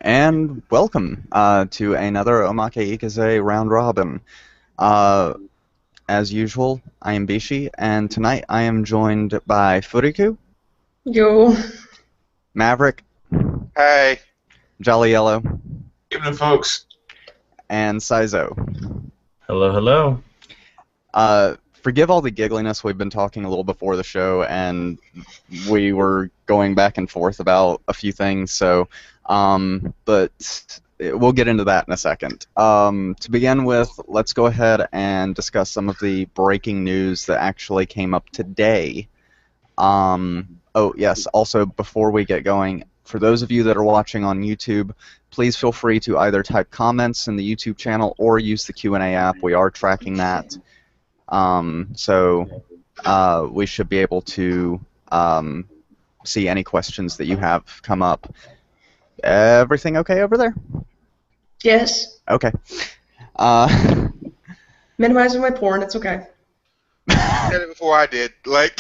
And welcome to another Omake Ikuze round robin. Uh, as usual, I am Bishi, and tonight I am joined by Furiku, Yo. Maverick, Hey, Jolly Yellow, Evening, folks. and Saizo. Hello, hello. Forgive all the giggliness. We've been talking a little before the show, and we were going back and forth about a few things. But we'll get into that in a second. To begin with, let's go ahead and discuss some of the breaking news that actually came up today. Oh yes. Also, before we get going, for those of you that are watching on YouTube, please feel free to either type comments in the YouTube channel or use the Q&A app. We are tracking that. So we should be able to see any questions that you have come up. Everything okay over there? Yes. Okay. Minimizing my porn, it's okay. you said it before I did. Like,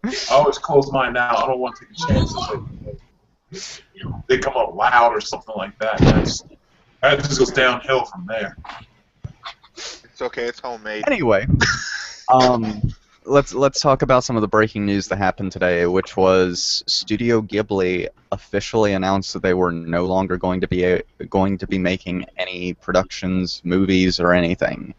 I always close mine now. I don't want to take chances that they come up loud or something like that. That just goes downhill from there. it's okay. It's homemade. Anyway, let's talk about some of the breaking news that happened today, which was Studio Ghibli officially announced that they were no longer going to be making any productions, movies, or anything.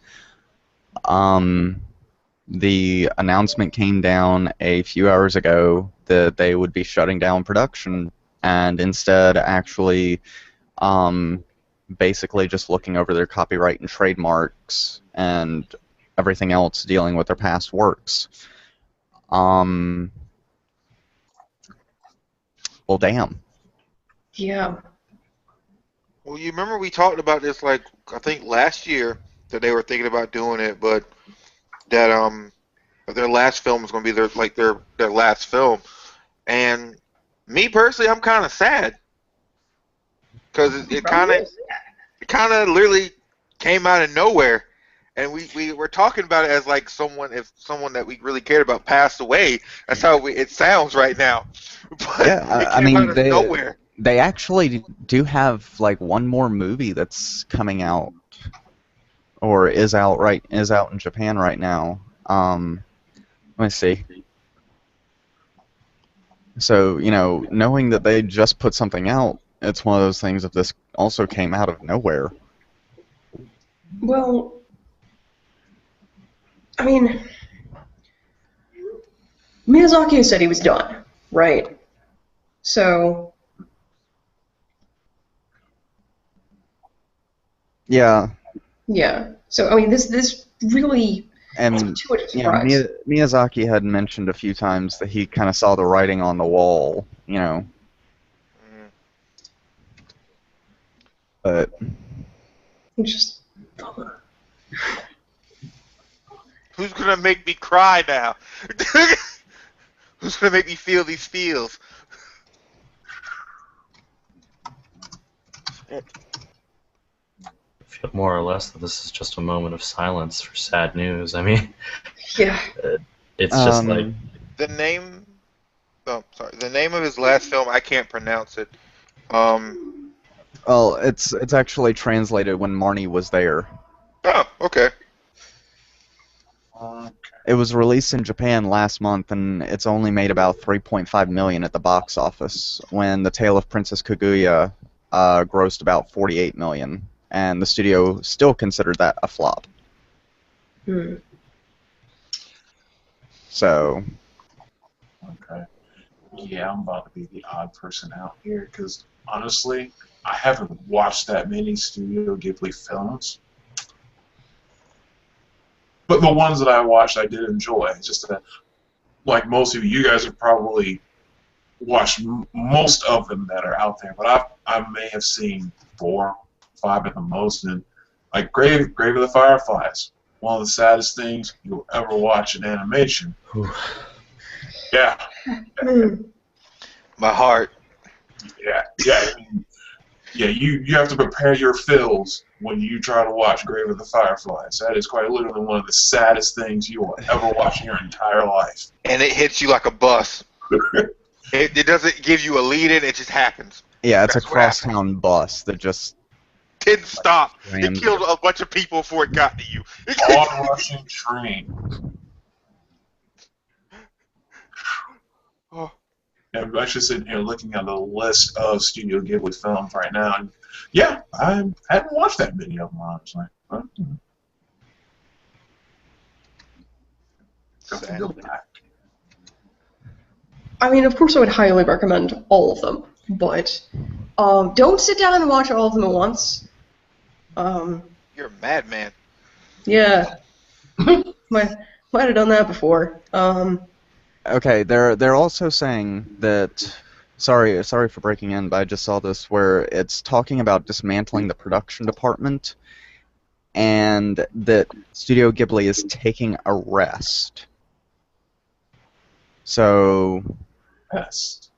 The announcement came down a few hours ago that they would be shutting down production and instead actually basically just looking over their copyright and trademarks and everything else dealing with their past works. Well, damn. Yeah. Well, you remember we talked about this, like, I think last year that they were thinking about doing it, but that their last film was going to be their last film. And me personally, I'm kind of sad because it kind of literally came out of nowhere. And we were talking about it as like someone that we really cared about passed away. That's how it sounds right now. But Yeah, it I came mean, out of nowhere. they actually do have like one more movie that's coming out, or is out in Japan right now. Let me see. So, knowing that they just put something out, it's one of those things if this also came out of nowhere. Well, I mean, Miyazaki said he was done, right? So, Yeah, yeah. So, I mean, this really and isn't too much of a surprise. Miyazaki had mentioned a few times that he kind of saw the writing on the wall, Mm. but It's just, Who's gonna make me cry now? Who's gonna make me feel these feels? I feel more or less that this is just a moment of silence for sad news. I mean, yeah. it's just like The name, oh, sorry, the name of his last film, I can't pronounce it. well, it's actually translated when Marnie was there. Oh, okay. It was released in Japan last month, and it's only made about 3.5 million at the box office, when The Tale of Princess Kaguya grossed about 48 million, and the studio still considered that a flop. Hmm. So, Okay. Yeah, I'm about to be the odd person out here because honestly, I haven't watched that many Studio Ghibli films. But the ones that I watched, I did enjoy. It's just that, like most of you, you guys have probably watched most of them that are out there. But I may have seen 4, 5 at the most. And like Grave of the Fireflies, one of the saddest things you'll ever watch in animation. Yeah, Hmm. My heart. yeah. I mean, yeah, you have to prepare your fills when you try to watch Grave of the Fireflies. That is quite literally one of the saddest things you will ever watch in your entire life. And it hits you like a bus. It doesn't give you a lead-in. It just happens. Yeah, it's a That's what happened. crosstown bus that just Didn't stop. It rams. killed a bunch of people before it got to you. On-rushing train. Oh, Yeah, I'm actually sitting here looking at the list of Studio Ghibli films right now, and yeah, I hadn't watched that many of them, honestly. But, have to sad. go back. I mean, of course, I would highly recommend all of them, but don't sit down and watch all of them at once. You're a madman. Yeah, might have done that before. Okay, they're also saying that. Sorry for breaking in, but I just saw this where it's talking about dismantling the production department, and that Studio Ghibli is taking a rest. So Yes.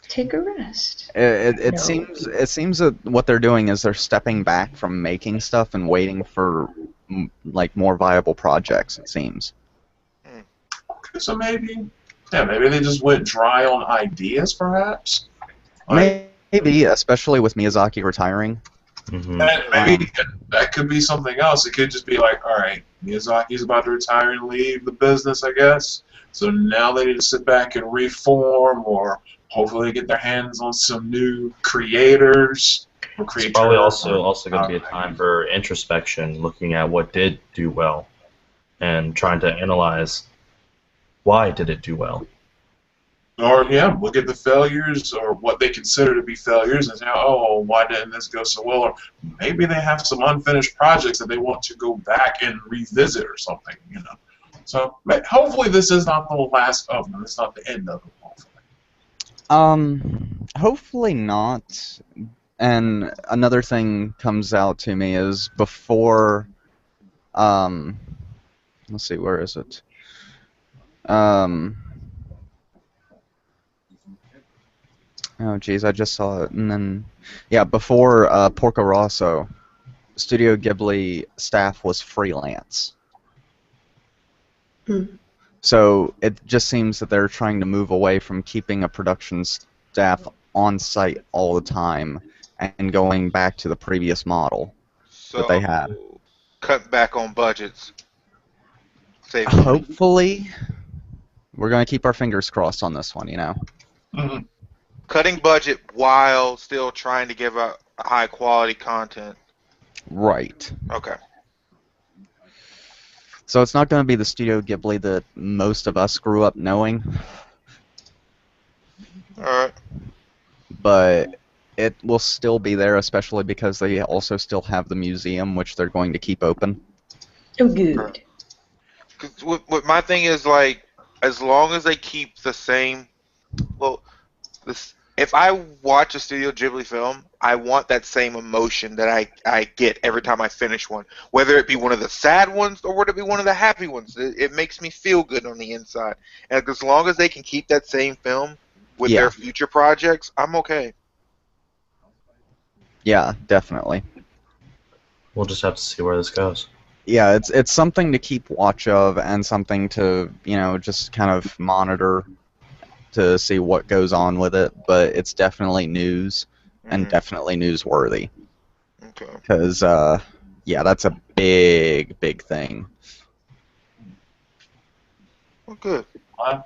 Take a rest. it No. seems that what they're doing is they're stepping back from making stuff and waiting for like more viable projects. It seems. Okay, so maybe they just went dry on ideas, perhaps. Like, Maybe, especially with Miyazaki retiring. Mm-hmm. and maybe that could be something else. It could just be like, all right, Miyazaki's about to retire and leave the business, I guess. So now they need to sit back and reform, or hopefully get their hands on some new creators. Or It's probably also going to be a time for introspection, looking at what did do well, and trying to analyze why did it do well. Or look at the failures or what they consider to be failures and say, oh, why didn't this go so well? Or maybe they have some unfinished projects that they want to go back and revisit or something, So hopefully this is not the last of them. It's not the end of them. Hopefully not. And another thing comes out to me is before, let's see, where is it? Oh, geez, I just saw it. And then, yeah, before Porco Rosso, Studio Ghibli staff was freelance. So it just seems that they're trying to move away from keeping a production staff on site all the time and going back to the previous model that they had. Cut back on budgets. Save Hopefully, we're going to keep our fingers crossed on this one, Mm-hmm. Cutting budget while still trying to give out high quality content. Right. Okay. So it's not going to be the Studio Ghibli that most of us grew up knowing, Alright. but it will still be there, especially because they also still have the museum, which they're going to keep open. Oh, good. 'Cause what my thing is, like, as long as they keep the same, if I watch a Studio Ghibli film, I want that same emotion that I get every time I finish one. Whether it be one of the sad ones or whether it be one of the happy ones. It makes me feel good on the inside. And as long as they can keep that same film with their future projects, I'm okay. Yeah, definitely. We'll just have to see where this goes. Yeah, it's something to keep watch of and something to, just kind of monitor to see what goes on with it, but it's definitely news and definitely newsworthy. Okay. Because, that's a big, big thing. Well, good.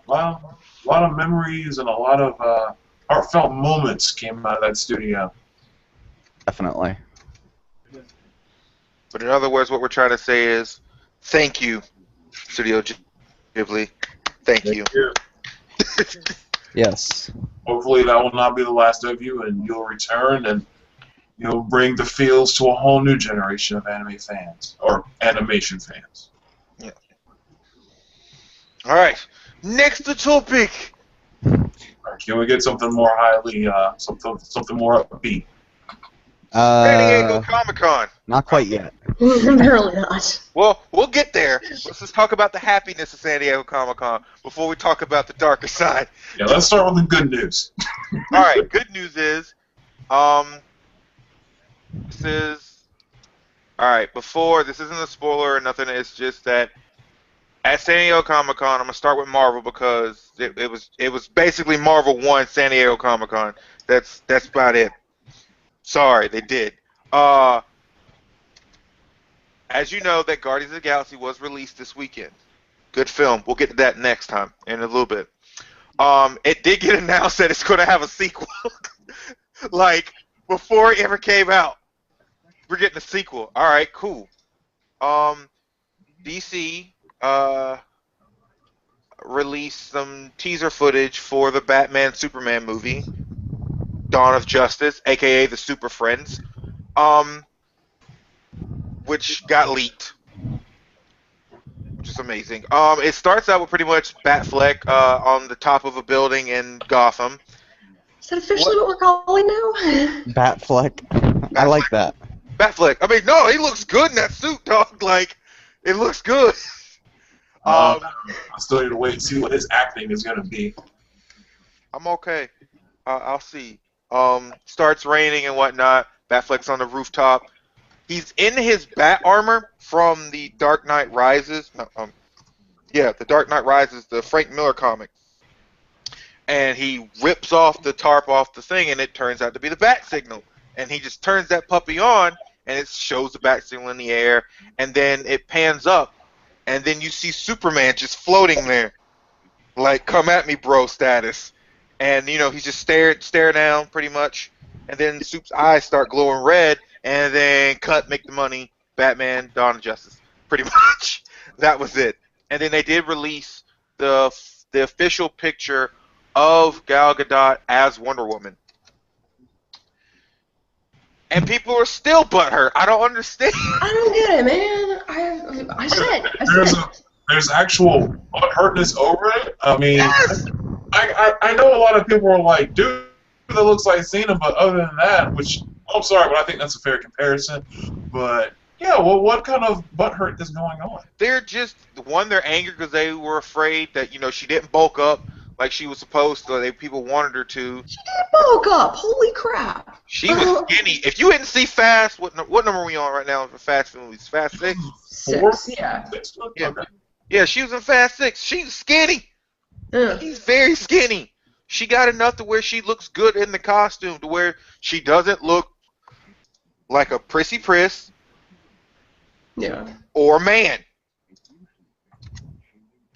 Well, a lot of memories and a lot of heartfelt moments came out of that studio. Definitely. But in other words, what we're trying to say is, thank you, Studio Ghibli. Thank you. Yes. Hopefully that will not be the last of you, and you'll return and you'll bring the feels to a whole new generation of anime fans or animation fans. Yeah. All right. Next topic. Can we get something more highly, something more upbeat? San Diego Comic-Con. Not quite yet. Apparently not. Well, we'll get there. Let's just talk about the happiness of San Diego Comic-Con before we talk about the darker side. Yeah, let's start with the good news. All right, good news is, this is, all right, this isn't a spoiler or nothing, it's just that At San Diego Comic Con, I'm gonna start with Marvel because it was basically Marvel won San Diego Comic Con. That's about it. Sorry, they did. Uh, as you know, that Guardians of the Galaxy was released this weekend. Good film. We'll get to that next time in a little bit. It did get announced that it's gonna have a sequel. Like before it ever came out, we're getting a sequel. All right, cool. DC released some teaser footage for the Batman Superman movie, Dawn of Justice, aka the Super Friends, which got leaked, which is amazing. It starts out with pretty much Batfleck on the top of a building in Gotham. Is that officially what we're calling now? Batfleck. I like that. Batfleck. I mean, no, he looks good in that suit, dog. Like, it looks good. I still need to wait and see what his acting is going to be. I'm okay. I'll see. Starts raining and whatnot. Batfleck's on the rooftop. He's in his bat armor from the Dark Knight Rises. The Dark Knight Rises, the Frank Miller comic. And he rips off the tarp off the thing, and it turns out to be the bat signal. And he just turns that puppy on, and it shows the bat signal in the air. And then it pans up, and then you see Superman just floating there, like "Come at me, bro" status. And he's just stare down pretty much. And then Soup's eyes start glowing red, and then cut, make the money. Batman, Dawn of Justice, pretty much. That was it. And then they did release the official picture of Gal Gadot as Wonder Woman. And people are still butthurt. I don't understand. I don't get it, man. I said. There's actual butthurtness over it. I mean, Yes! I know a lot of people are like, dude, that looks like Cena, but other than that, which, I'm sorry, but I think that's a fair comparison. But, yeah, well, what kind of butthurt is going on? They're just, they're angry because they were afraid that, she didn't bulk up like she was supposed to. People wanted her to. She did bulk up. Holy crap. She was skinny. If you didn't see Fast, what number are we on right now for Fast movies? Fast 6? 6, yeah. Yeah. Okay. Yeah, she was in Fast 6. She's skinny. She's very skinny. She got enough to where she looks good in the costume, to where she doesn't look like a prissy priss. Yeah. Or a man.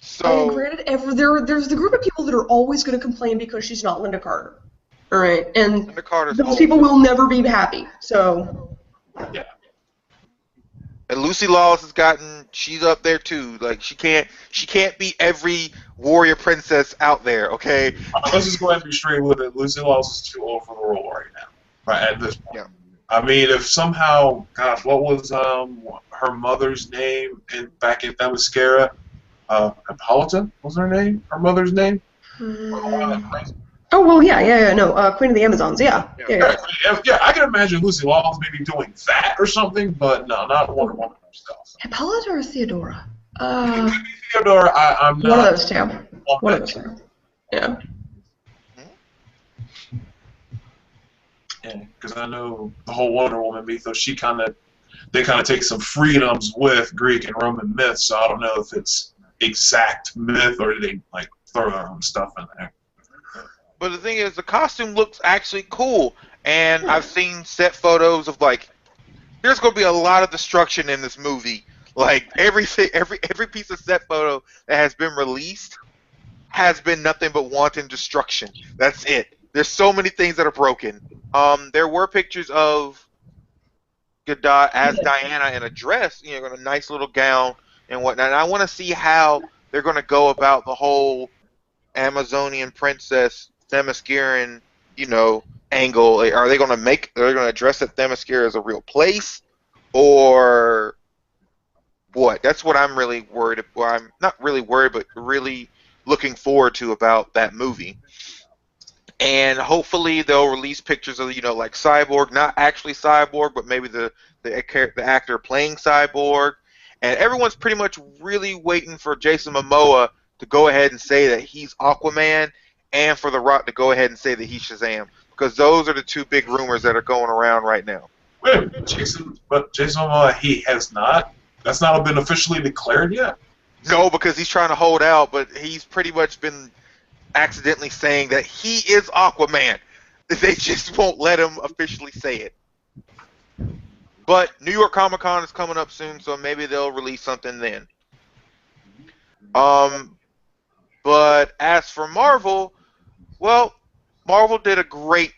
So, granted, there's the group of people that are always going to complain because she's not Linda Carter. All right, and Linda Carter's those old. people will never be happy. So. Yeah. And Lucy Lawless has gotten, she's up there too. Like she can't be every warrior princess out there, okay? Let's just go ahead and be straight with it. Lucy Lawless is too old for the role right now. Right at this point. Yeah. I mean, if somehow, gosh, what was her mother's name back in Themyscira? Hippolyta was her name? Her mother's name? Oh, well, no, Queen of the Amazons, yeah. Yeah, I can imagine Lucy Lawless maybe doing that or something, but no, not Wonder Woman herself. Hippolyta or Theodora? Theodora, I'm not. One of those two. One of those two. Yeah. Yeah, because I know the whole Wonder Woman mythos, they kind of take some freedoms with Greek and Roman myths, so I don't know if it's exact myth or they like throw their own stuff in there. But the thing is, the costume looks actually cool, and I've seen set photos of there's going to be a lot of destruction in this movie. Like every piece of set photo that has been released has been nothing but wanton destruction. That's it. There's so many things that are broken. There were pictures of Gadot as Diana in a dress, in a nice little gown and whatnot. And I want to see how they're going to go about the whole Amazonian princess Themysciran, angle. Are they going to address that Themyscira as a real place, or what? That's what I'm really worried about. Well, I'm not really worried, but really looking forward to about that movie. And hopefully they'll release pictures of, like Cyborg, not actually Cyborg, but maybe the actor playing Cyborg. And everyone's pretty much really waiting for Jason Momoa to go ahead and say that he's Aquaman, and for The Rock to go ahead and say that he's Shazam, because those are the two big rumors that are going around right now. Wait, Jason Momoa, he has not. That's not been officially declared yet. No, because he's trying to hold out, but he's pretty much been accidentally saying that he is Aquaman. They just won't let him officially say it. But New York Comic Con is coming up soon, so maybe they'll release something then. But as for Marvel, well, Marvel did a great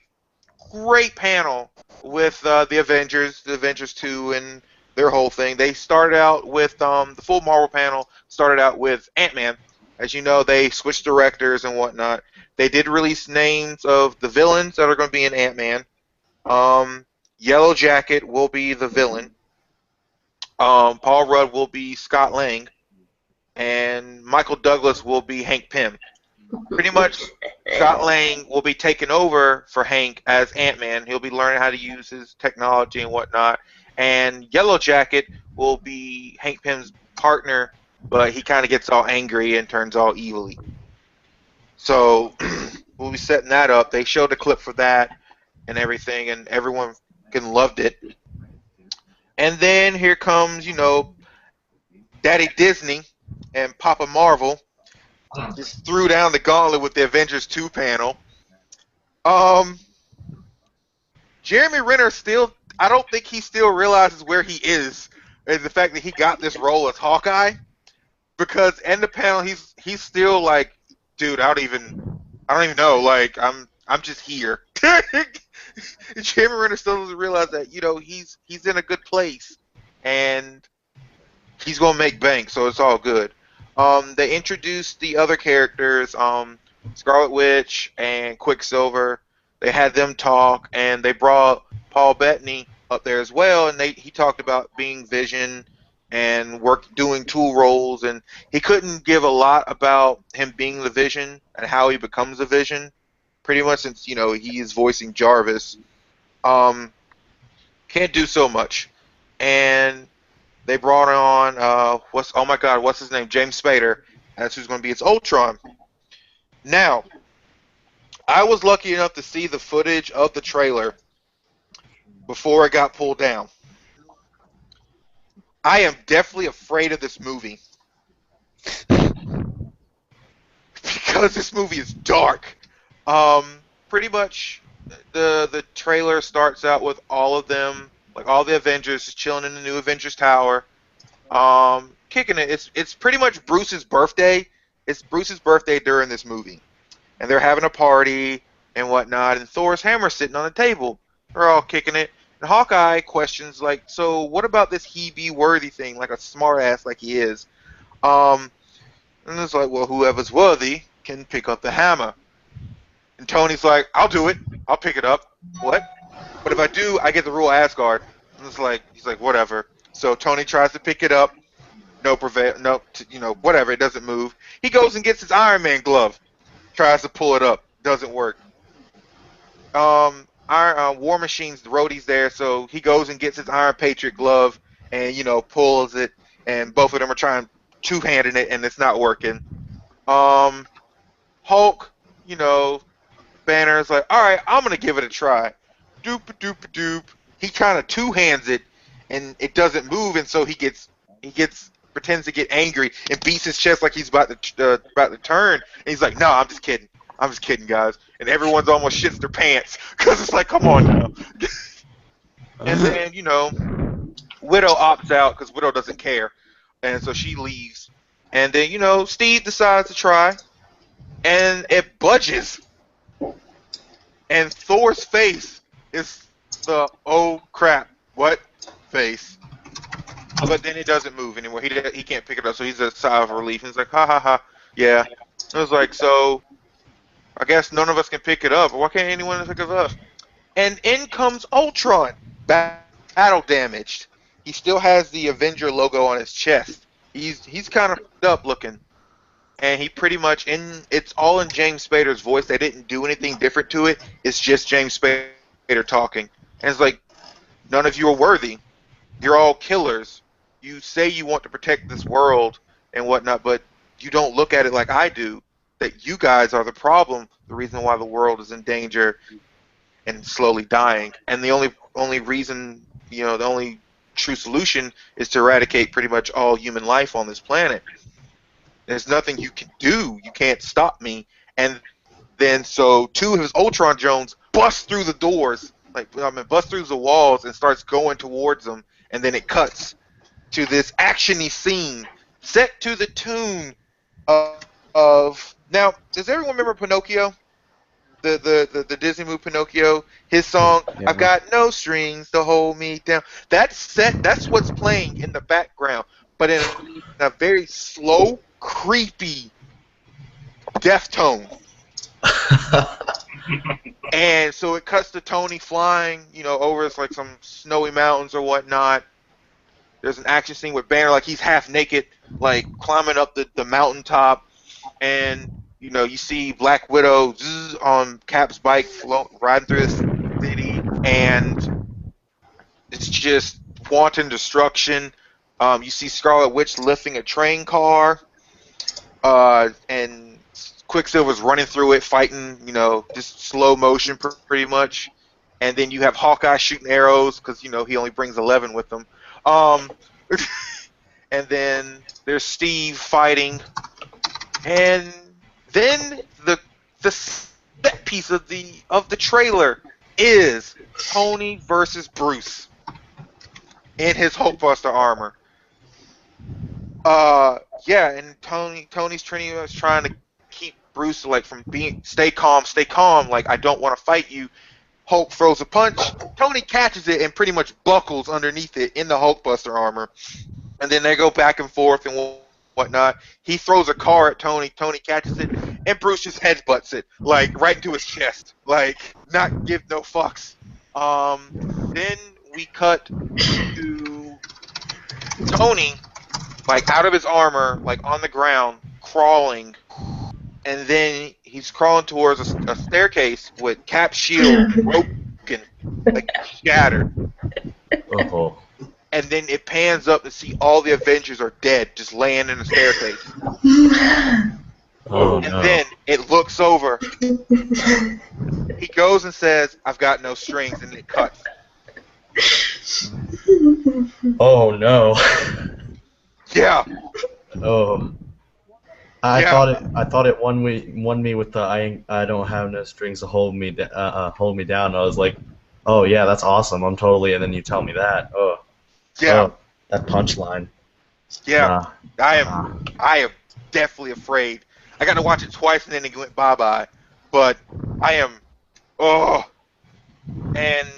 panel with the Avengers 2 and their whole thing. They started out with the full Marvel panel started out with Ant-Man. As you know, they switched directors and whatnot. They did release names of the villains that are going to be in Ant-Man. Yellow Jacket will be the villain. Paul Rudd will be Scott Lang, and Michael Douglas will be Hank Pym. Pretty much, Scott Lang will be taking over for Hank as Ant-Man. He'll be learning how to use his technology and whatnot. And Yellow Jacket will be Hank Pym's partner, but he kind of gets all angry and turns all evilly. So we'll be setting that up. They showed a clip for that and everything, and everyone fucking loved it. And then here comes, Daddy Disney and Papa Marvel just threw down the gauntlet with the Avengers 2 panel. Jeremy Renner I don't think he still realizes where he is, and the fact that he got this role as Hawkeye. Because in the panel, he's still like, dude, I don't even know. Like, I'm just here. Jeremy Renner still doesn't realize that he's in a good place, and he's gonna make bank, so it's all good. They introduced the other characters, Scarlet Witch and Quicksilver. They had them talk, and they brought Paul Bettany up there as well, and he talked about being Vision and doing tool roles, and he couldn't give a lot about him being the Vision and how he becomes a Vision, pretty much since he is voicing Jarvis. Can't do so much. And they brought on what's his name? James Spader. That's who's going to be its Ultron. Now, I was lucky enough to see the footage of the trailer before it got pulled down. I am definitely afraid of this movie because this movie is dark. Pretty much, the trailer starts out with all of them, like all the Avengers, just chilling in the new Avengers Tower, kicking it. It's pretty much Bruce's birthday. It's Bruce's birthday during this movie, and they're having a party and whatnot. And Thor's hammer's sitting on the table. They're all kicking it. And Hawkeye questions like, "So what about this he be worthy thing?" Like a smart ass like he is. And it's like, "Well, whoever's worthy can pick up the hammer." And Tony's like, "I'll do it. I'll pick it up." What? But if I do, I get the rule Asgard. And he's like, whatever. So Tony tries to pick it up. Whatever. It doesn't move. He goes and gets his Iron Man glove. Tries to pull it up. Doesn't work. War Machine's the roadie's there, so he goes and gets his Iron Patriot glove and pulls it. And both of them are trying two-handing it, and it's not working. Hulk, Banner's like, all right, I'm gonna give it a try. Doop doop doop. He kind of two-hands it, and it doesn't move, and so he pretends to get angry and beats his chest like he's about to turn. And he's like, no, I'm just kidding, guys. And everyone's almost shits their pants because it's like, come on now. And then Widow opts out because Widow doesn't care, and so she leaves. And then Steve decides to try, and it budges. And Thor's face is the "oh crap, what" face. But then it doesn't move anymore. He can't pick it up, so he's a sigh of relief. And he's like, ha ha ha, yeah. I was like, so I guess none of us can pick it up. Why can't anyone pick it up? And in comes Ultron, battle damaged. He still has the Avenger logo on his chest. He's kind of f***ed up looking. And he pretty much, it's all in James Spader's voice. They didn't do anything different to it. It's just James Spader talking. And it's like, none of you are worthy. You're all killers. You say you want to protect this world and whatnot, but you don't look at it like I do, that you guys are the problem, the reason why the world is in danger and slowly dying. And the only reason, the only true solution is to eradicate pretty much all human life on this planet. There's nothing you can do. You can't stop me. And then so two of his Ultron drones bust through the doors, bust through the walls and starts going towards them. And then it cuts to this actiony scene set to the tune of now. Does everyone remember Pinocchio? The Disney movie Pinocchio, his song Yeah. "I've Got No Strings to Hold Me Down." That's what's playing in the background, but in a very slow, creepy, death tone. And so it cuts to Tony flying, over like some snowy mountains or whatnot. There's an action scene with Banner, like he's half naked, like climbing up the mountaintop, and you see Black Widow on Cap's bike riding through this city, and it's just wanton destruction. You see Scarlet Witch lifting a train car, and Quicksilver's running through it, fighting, just slow motion pretty much. And then you have Hawkeye shooting arrows because, he only brings 11 with him. And then there's Steve fighting. And then the set piece of the trailer is Tony versus Bruce in his Hulkbuster armor. Yeah, and Tony's trying to keep Bruce from being stay calm, like I don't want to fight you. Hulk throws a punch. Tony catches it and pretty much buckles underneath it in the Hulkbuster armor. And then they go back and forth and whatnot. He throws a car at Tony. Tony catches it, and Bruce just headbutts it, right into his chest. Not give no fucks. Then we cut to Tony, out of his armor, on the ground, crawling. And then he's crawling towards a staircase with Cap's shield broken, shattered. Oh. And then it pans up to see all the Avengers are dead, just laying in the staircase. Oh, And no. then it looks over. He goes and says, "I've got no strings," and it cuts. Oh, no. Yeah. Oh. I Yeah. thought it won me with the I don't have no strings to hold me down. I was like, oh yeah, that's awesome. I'm totally. And then you tell me that. Oh. Yeah. Oh, that punchline. Yeah. Nah. I am definitely afraid. I got to watch it twice and then it went bye-bye. But I am, and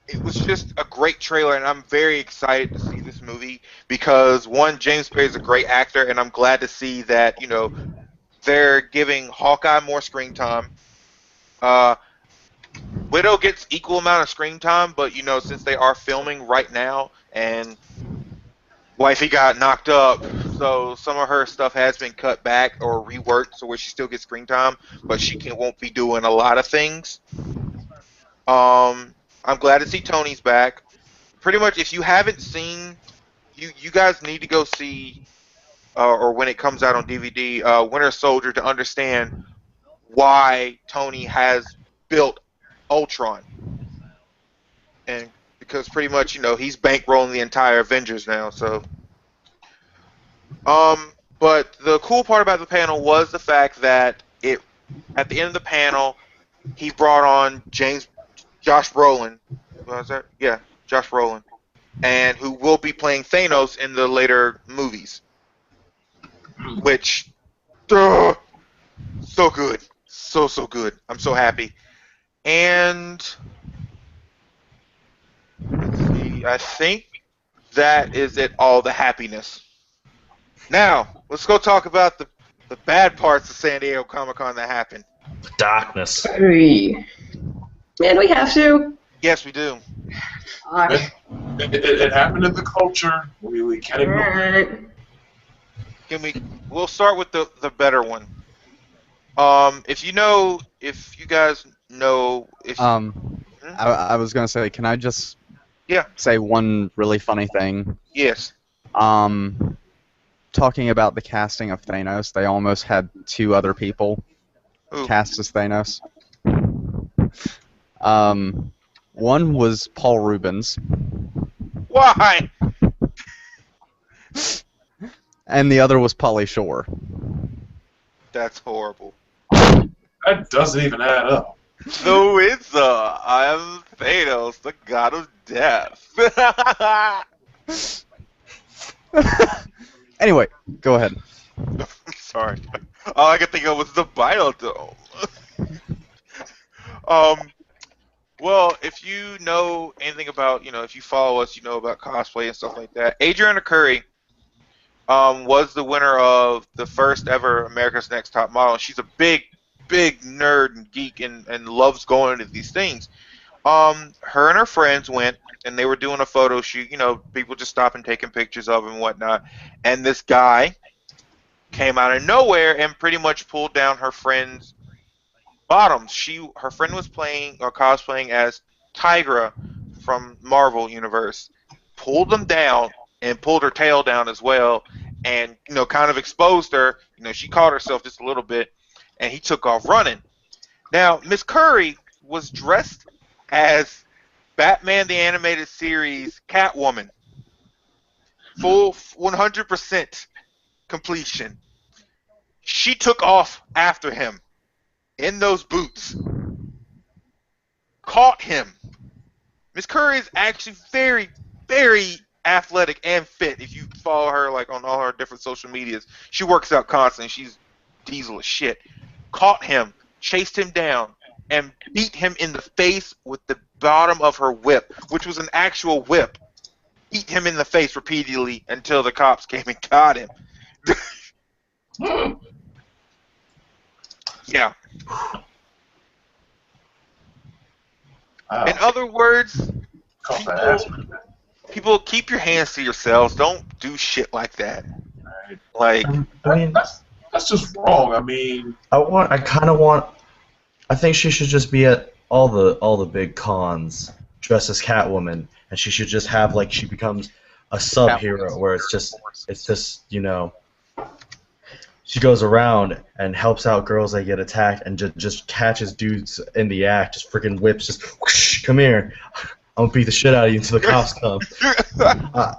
it was just a great trailer, and I'm very excited to see this movie because, one, James Spader is a great actor, and I'm glad to see that, they're giving Hawkeye more screen time. Widow gets equal amount of screen time, but, since they are filming right now, and Wifey got knocked up, so some of her stuff has been cut back or reworked, so where she still gets screen time, but she won't be doing a lot of things. I'm glad to see Tony's back. Pretty much, if you haven't seen, you guys need to go see, or when it comes out on DVD, Winter Soldier to understand why Tony has built Ultron. And because pretty much, he's bankrolling the entire Avengers now, so. But the cool part about the panel was the fact that at the end of the panel, he brought on Josh Brolin. Was that? Yeah, Josh Brolin, and who will be playing Thanos in the later movies. Which, so good, so good. I'm so happy. And let's see, I think that is it. All the happiness. Now let's go talk about the bad parts of San Diego Comic-Con that happened. Darkness. Hey. Man, we have to. Yes, we do. Fuck. It happened in the culture. We can't ignore it. We'll start with the better one. If you guys know, I was gonna say, can I just Yeah. say one really funny thing? Yes. Talking about the casting of Thanos, they almost had two other people Ooh. cast as Thanos. One was Paul Rubens, Why? and the other was Pauly Shore. That's horrible. That doesn't even add up. So it's I am Thanos, the god of death. Anyway, go ahead. Sorry. All I could think of was the Biodome. Well, if you know anything about, if you follow us, you know about cosplay and stuff like that. Adriana Curry was the winner of the first ever America's Next Top Model. She's a big nerd and geek and loves going to these things. Her and her friends went, and they were doing a photo shoot. People just stopping taking pictures of him and whatnot. And this guy came out of nowhere and pretty much pulled down her friend's bottoms. Her friend was cosplaying as Tigra from Marvel Universe. Pulled them down and pulled her tail down as well, and kind of exposed her. She caught herself just a little bit, and he took off running. Now, Miss Curry was dressed as Batman the Animated Series Catwoman. Full 100% completion. She took off after him in those boots. Caught him. Miss Curry is actually very, very athletic and fit. If you follow her on all her different social medias, she works out constantly. She's diesel as shit. Caught him, chased him down, and beat him in the face with the bottom of her whip, which was an actual whip. Beat him in the face repeatedly until the cops came and got him. Yeah. Wow. In other words, Caught that ass. people keep your hands to yourselves. Don't do shit like that. Right. Like, I mean, That's just wrong. I mean, I think she should just be at all the big cons dressed as Catwoman, and she should just have she becomes a sub-hero where it's just she goes around and helps out girls that get attacked and just catches dudes in the act, just freaking whips, just whoosh, come here, I'm gonna beat the shit out of you until the cops come.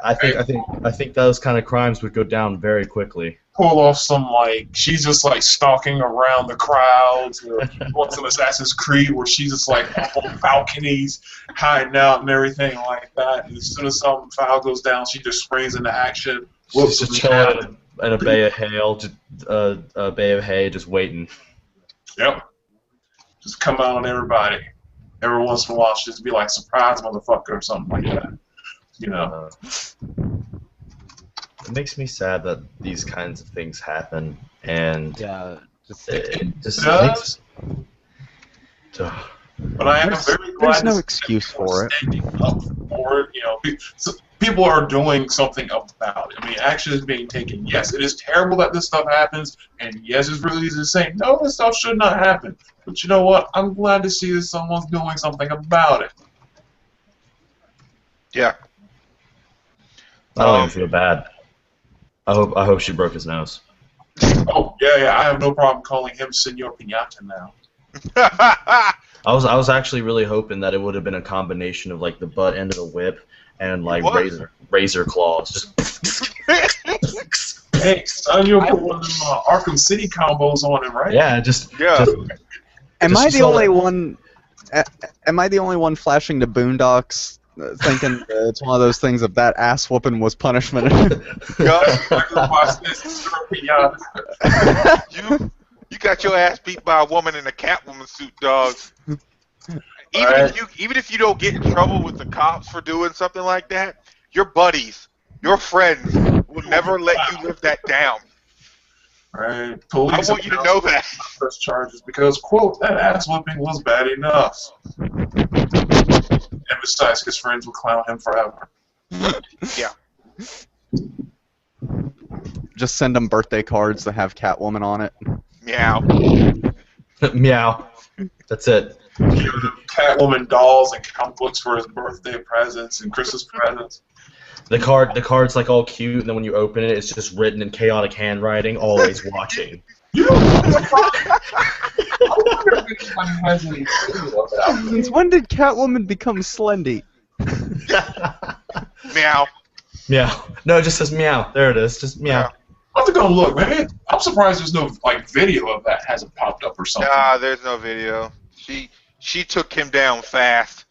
I think those kind of crimes would go down very quickly. pull off some she's just stalking around the crowds, or on some Assassin's Creed where she's just on balconies hiding out and everything like that. And as soon as some foul goes down, she just springs into action. She's just chilling in a bay of hay, just waiting. Yep. Just come out on everybody. Every once in a while, she just be surprise motherfucker or something like that. It makes me sad that these kinds of things happen, and Yeah. it just does. makes. But I am very glad There's no to see excuse people for it. standing up for it. People are doing something about it. I mean, action is being taken. Yes, it is terrible that this stuff happens, and yes, it's really easy to say, no, this stuff should not happen. But you know what? I'm glad to see that someone's doing something about it. yeah. I don't even feel bad. I hope she broke his nose. Oh, yeah, I have no problem calling him Senor Pinata now. I was actually really hoping that it would have been a combination of the butt end of the whip and razor claws. Just Hey, son, you'll put one of them Arkham City combos on him, right? yeah, Yeah. Am Just I the saw only that. one? Am I the only one flashing to Boondocks, thinking it's one of those things of that ass whooping was punishment? Watch this, Senor Pinata. You got your ass beat by a woman in a Catwoman suit, dog. Even if you don't get in trouble with the cops for doing something like that, your buddies, your friends will never let you live that down. Right. I Police want you to know that. press charges because, quote, that ass whipping was bad enough. And besides, his friends will clown him forever. Yeah. Just send them birthday cards that have Catwoman on it. Meow. Meow. That's it. Give him Catwoman dolls and comic books for his birthday presents and Christmas presents. The card's all cute, and then when you open it, it's just written in chaotic handwriting, always watching. You Since when did Catwoman become Slendy? Meow. Meow. No, it just says meow. There it is. Just meow. I'm gonna go look, man. I'm surprised there's no like video of that hasn't popped up or something. Nah, there's no video. She took him down fast.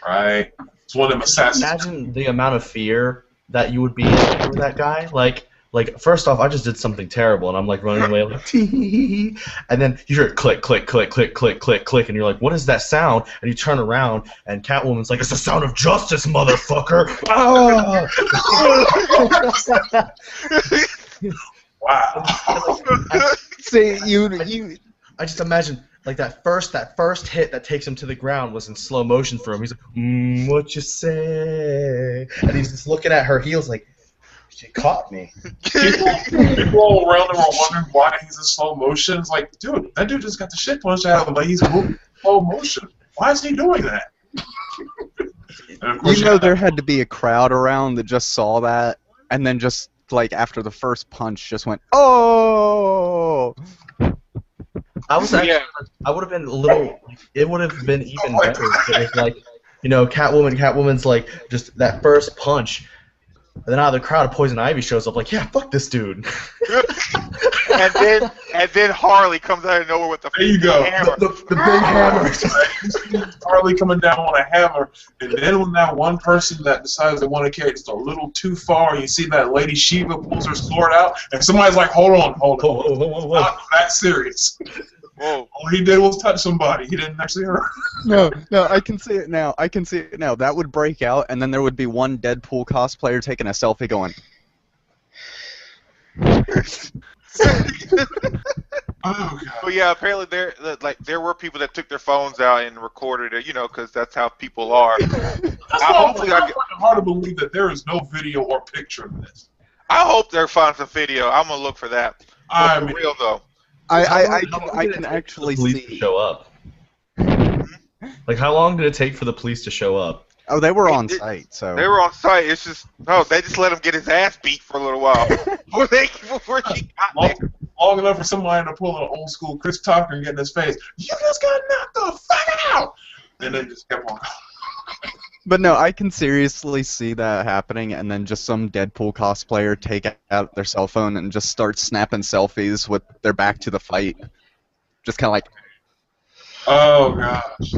Right. It's one of them assassins. Imagine the amount of fear that you would be in for that guy. Like first off, I just did something terrible, and I'm like running away, like, tee, and then you hear it click, click, click, click, click, click, click, and you're like, what is that sound? And you turn around, and Catwoman's like, it's the sound of justice, motherfucker! Ah! Wow. See, I just imagine like that first hit that takes him to the ground was in slow motion for him. He's like, what you say? And he's just looking at her heels like, she caught me. People all around him are wondering why he's in slow motion. It's like, dude, that dude just got the shit punched out of him, but he's moving in slow motion. Why is he doing that? And of course, you know there had to be a crowd around that just saw that, and then just like after the first punch, just went, oh. I was actually, Yeah. I would have been a little. It would have been even better if it was like, you know, Catwoman's like just that first punch. And then out of the crowd, Poison Ivy shows up like, yeah, fuck this dude. and then Harley comes out of nowhere with the there you go. hammer. The big hammer. Harley coming down on a hammer, and then when that one person that decides they want to carry it just a little too far, you see that Lady Shiva pulls her sword out, and somebody's like, hold on. Whoa. Not that serious. Whoa. All he did was touch somebody. He didn't actually hurt. No, I can see it now. That would break out, and then there would be one Deadpool cosplayer taking a selfie going, Oh god. But yeah, apparently there were people that took their phones out and recorded it, you know, because that's how people are. That's hopefully why I I get- find it hard to believe that there is no video or picture of this. I hope they find some video. I'm gonna look for that. I For mean, real though. I did can it take actually for the police to see. show up. Like, how long did it take for the police to show up? Oh, they were on They- site, so. They were on site. It's just they just let him get his ass beat for a little while before she got there. long enough for somebody to pull an old school Chris Tucker and get in his face. You just got knocked the fuck out! And then just kept on. But no, I can seriously see that happening, and then just some Deadpool cosplayer take out their cell phone and just start snapping selfies with their back to the fight. Just kind of like, Oh gosh.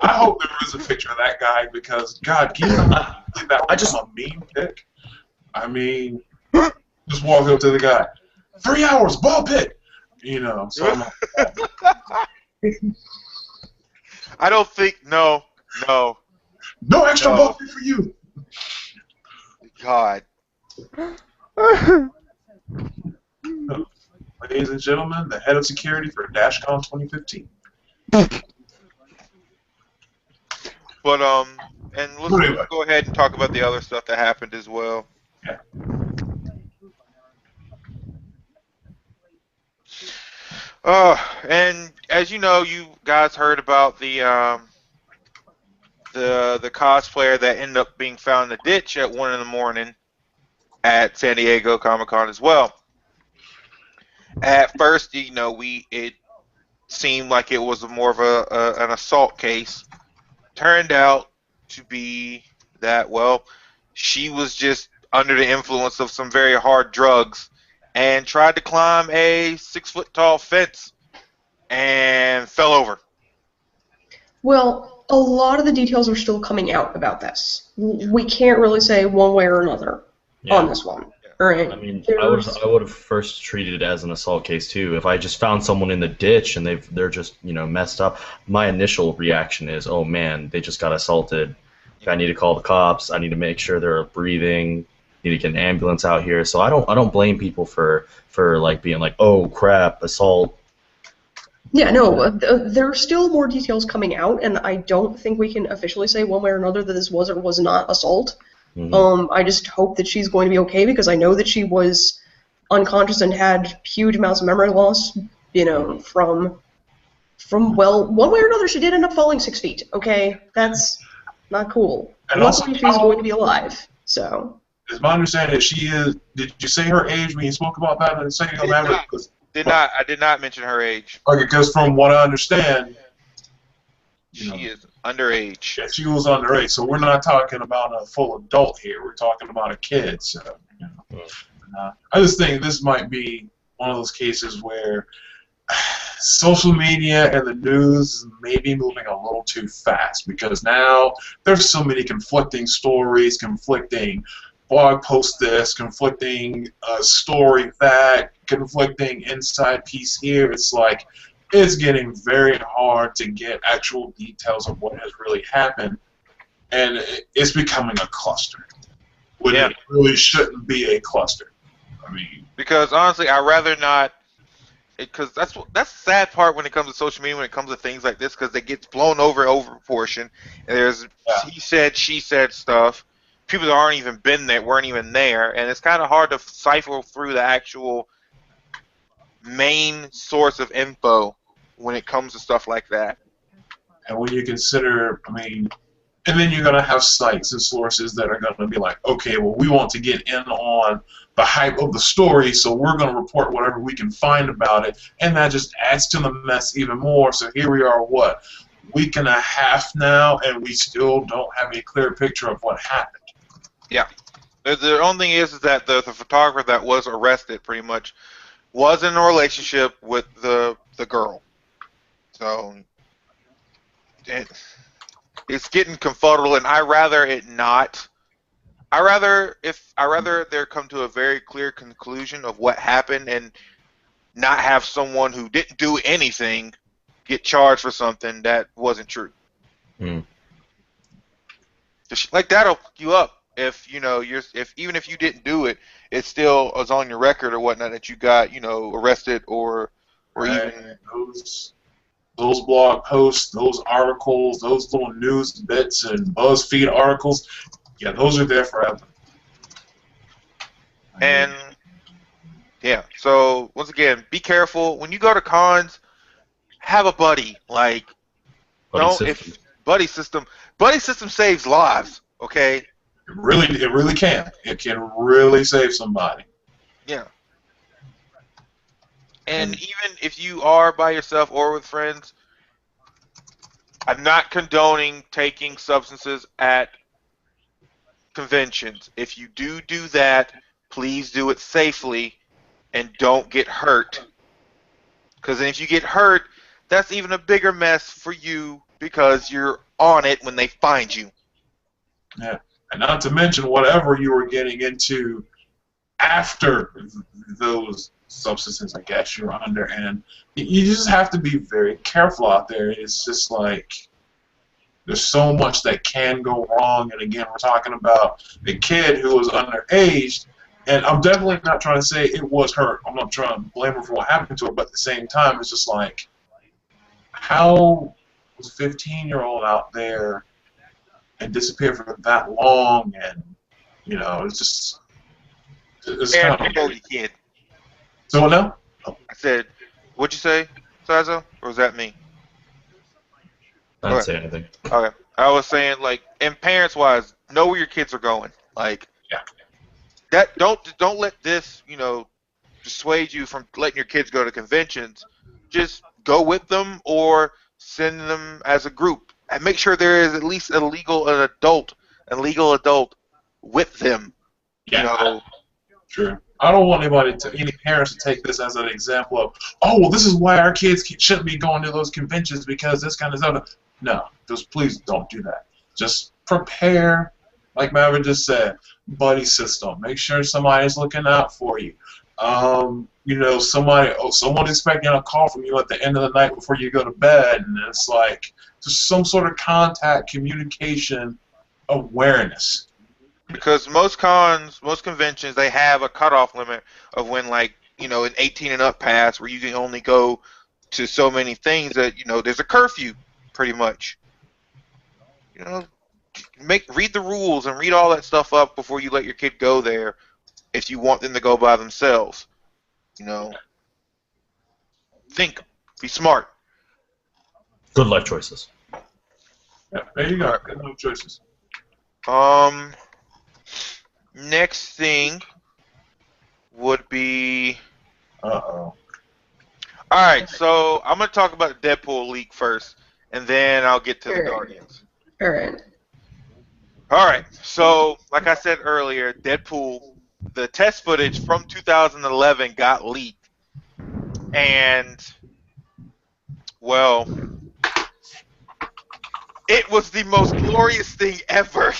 I hope there is a picture of that guy because God, can you imagine that I was just- a mean pick? I mean, just walk up to the guy. 3 hours, ball pit. You know. So I'm like, I don't think no. no extra No. ball pit for you. God. Ladies and gentlemen, the head of security for DashCon 2015. But and let's go ahead and talk about the other stuff that happened as well. Yeah. And as you know, you guys heard about the cosplayer that ended up being found in the ditch at 1 in the morning at San Diego Comic-Con as well. At first, you know, it seemed like it was more of an assault case. Turned out to be that, well, she was just under the influence of some very hard drugs and tried to climb a 6-foot-tall fence and fell over. Well, a lot of the details are still coming out about this. We can't really say one way or another on this one. Right. I mean, There's- I would have first treated it as an assault case too. If I just found someone in the ditch and they're just, you know, messed up, my initial reaction is, oh man, they just got assaulted. I need to call the cops. I need to make sure they're breathing. Need to get an ambulance out here. So I don't blame people for like being like, oh crap, assault. Yeah, no, there are still more details coming out, and I don't think we can officially say one way or another that this was or was not assault. Mhm. I just hope that she's going to be okay because I know that she was unconscious and had huge amounts of memory loss, you know, from well, one way or another she did end up falling 6 feet, okay? That's not cool. And Luckily also- she's going to be alive, so... It's my understanding that she is. Did you say her age when you spoke about that in the second Maverick? I did not mention her age. Okay, because from what I understand, She is underage. yeah, she was underage. So we're not talking about a full adult here. We're talking about a kid. So, you know. I just think this might be one of those cases where social media and the news may be moving a little too fast, because now there's so many conflicting stories, conflicting blog post this, conflicting story that, conflicting inside piece here. It's like it's getting very hard to get actual details of what has really happened, and it's becoming a cluster when it really shouldn't be a cluster. I mean, because honestly, I'd rather not. Because that's the sad part when it comes to social media, when it comes to things like this, because it gets blown over proportion. And there's he said, she said stuff. People that aren't even been there, weren't even there, and it's kind of hard to cipher through the actual main source of info when it comes to stuff like that. And when you consider, I mean, and then you're going to have sites and sources that are going to be like, okay, well, we want to get in on the hype of the story, so we're going to report whatever we can find about it, and that just adds to the mess even more. So here we are, what, week and a half now, and we still don't have a clear picture of what happened. Yeah. The only thing is that the photographer that was arrested pretty much was in a relationship with the girl. So it's getting confuddled, and I rather it not. I rather there come to a very clear conclusion of what happened, and not have someone who didn't do anything get charged for something that wasn't true. Like that'll fuck you up if even if you didn't do it, it still is on your record or whatnot that you got arrested or even those blog posts, those articles, those little news bits and BuzzFeed articles. Yeah, those are there forever. And yeah, so once again, be careful when you go to cons. Have a buddy, like buddy system saves lives. Okay, it really can. It can really save somebody. Yeah. And even if you are by yourself or with friends, I'm not condoning taking substances at conventions. If you do that, please do it safely and don't get hurt. Because if you get hurt, that's even a bigger mess for you because you're on it when they find you. Yeah, and not to mention whatever you were getting into after those substances, I guess you're under, and you just have to be very careful out there. It's just like there's so much that can go wrong, and again, we're talking about a kid who was underage, and I'm definitely not trying to say it was her. I'm not trying to blame her for what happened to her, but at the same time, it's just like, how was a 15-year-old out there and disappear for that long, and it's just Aaron, kind of a kid. So what now? I said, what'd you say, Sazo? Or was that me? I didn't say anything. Okay. I was saying, like, and parents-wise, know where your kids are going. Like, that don't let this, dissuade you from letting your kids go to conventions. Just go with them or send them as a group, and make sure there is at least a legal adult with them. Yeah. Sure. I don't want any parents to take this as an example of, oh, well, this is why our kids shouldn't be going to those conventions because this kind of stuff. No, just please don't do that. Just prepare, like Maverick just said, buddy system. Make sure somebody's looking out for you. Someone expecting a call from you at the end of the night before you go to bed, and it's like just some sort of contact, communication, awareness. Because most conventions, they have a cutoff limit of when, like, an 18 and up pass where you can only go to so many things that, there's a curfew, pretty much. Read the rules and read all that stuff up before you let your kid go there if you want them to go by themselves. Think. Be smart. Good life choices. Yeah, there you go. Good life choices. Next thing would be... Uh-oh. Alright, so I'm going to talk about the Deadpool leak first, and then I'll get to the Guardians. Alright. Alright, so, like I said earlier, Deadpool the test footage from 2011 got leaked, and well, it was the most glorious thing ever.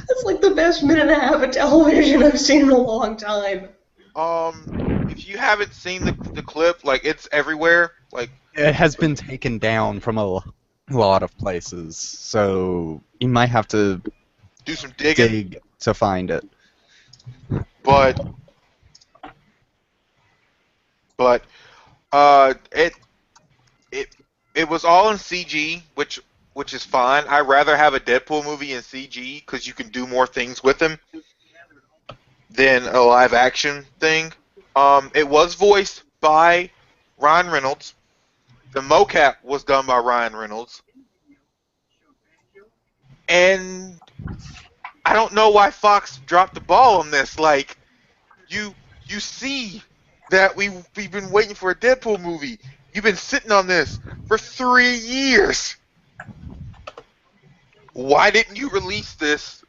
That's like the best minute and a half of television I've seen in a long time. If you haven't seen the clip, like it's everywhere. Like It has been taken down from a lot of places, so you might have to do some digging. dig to find it. But it was all in CG, which is fine. I'd rather have a Deadpool movie in CG because you can do more things with him than a live action thing. It was voiced by Ryan Reynolds. The mocap was done by Ryan Reynolds. And I don't know why Fox dropped the ball on this. Like, you see that we've been waiting for a Deadpool movie. You've been sitting on this for 3 years. Why didn't you release this,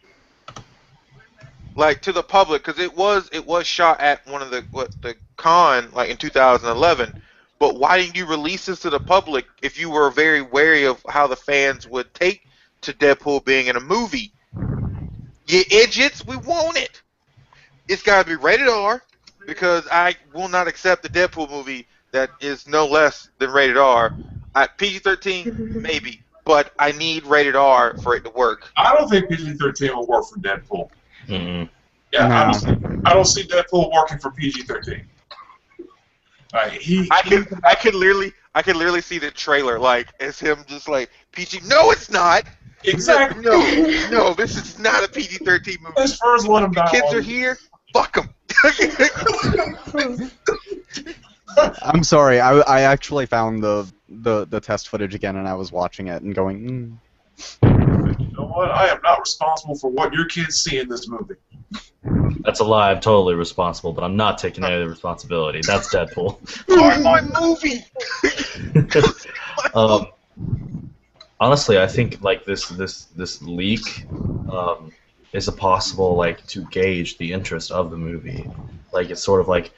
like, to the public? Because it was shot at one of the con, like, in 2011. But why didn't you release this to the public if you were very wary of how the fans would take to Deadpool being in a movie? You idiots, we want it. It's got to be rated R, because I will not accept a Deadpool movie that is no less than rated R. PG-13, maybe, but I need rated R for it to work. I don't think PG-13 will work for Deadpool. Mm-hmm. Yeah, No. I don't see Deadpool working for PG-13. I could literally see the trailer, like, as him just like, PG, no it's not! Exactly. No, this is not a PG-13 movie. As far as let him die. Kids are here, fuck them. I'm sorry, I actually found the test footage again, and I was watching it and going, You know what? I am not responsible for what your kids see in this movie. That's a lie. I'm totally responsible, but I'm not taking any of the responsibility. That's Deadpool. My movie! Honestly, I think like this leak is a possible like to gauge the interest of the movie. Like it's sort of like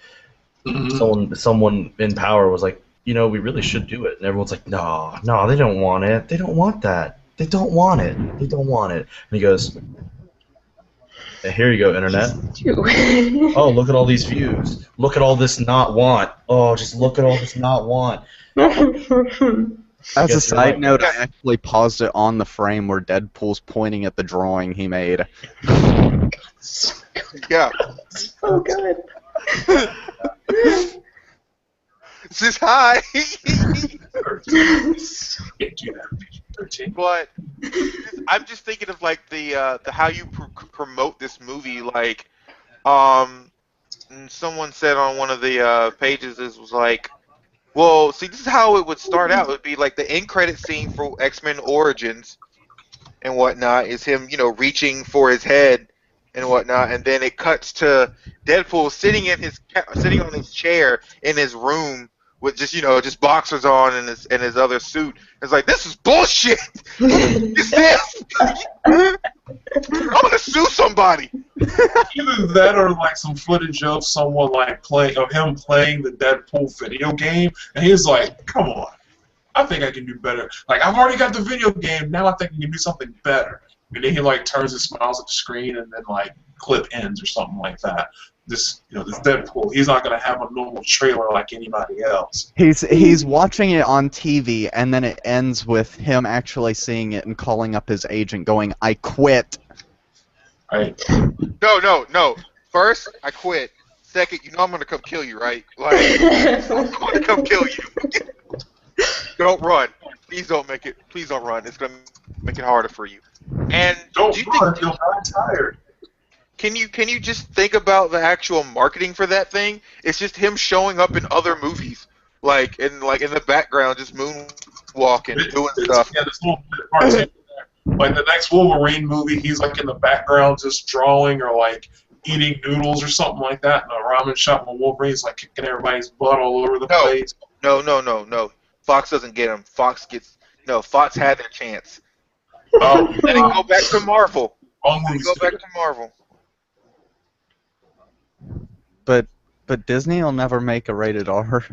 someone in power was like, you know, we really should do it, and everyone's like, no, they don't want it. They don't want that. They don't want it. They don't want it. And he goes, here you go, internet. Oh, look at all these views. Look at all this not want. Oh, just look at all this not want. As a side note, I actually paused it on the frame where Deadpool's pointing at the drawing he made. Yeah. So good. This is high. But I'm just thinking of like the how you promote this movie. Like, someone said on one of the pages, this was like, well, see, this is how it would start out. It would be like the end credit scene for X-Men Origins and whatnot is him, you know, reaching for his head and whatnot, and then it cuts to Deadpool sitting on his chair in his room with just, you know, just boxers on and his other suit. It's like, this is bullshit. It's this. I'm gonna sue somebody. Either that or like some footage of someone like him playing the Deadpool video game, and he's like, "Come on, I think I can do better. Like I've already got the video game, now I think I can do something better." And then he like turns and smiles at the screen, and then like clip ends or something like that. This Deadpool, he's not gonna have a normal trailer like anybody else. He's watching it on TV, and then it ends with him actually seeing it and calling up his agent, going, "I quit." Right. No. First, I quit. Second, you know I'm gonna come kill you, right? Like, I'm gonna come kill you. Don't run. Please don't make it. Please don't run. It's gonna make it harder for you. And Don't run. You'll die tired. Can you just think about the actual marketing for that thing? It's just him showing up in other movies, like in the background, just moonwalking, doing stuff. Yeah, this little cartoon there. Like the next Wolverine movie, he's like in the background just drawing or like eating noodles or something like that in a ramen shop, and Wolverine's like kicking everybody's butt all over the place. No. Fox doesn't get him. Fox had their chance. Oh, Then it go back to Marvel. Wrong Then movie go back studio. to Marvel. But Disney will never make a rated R.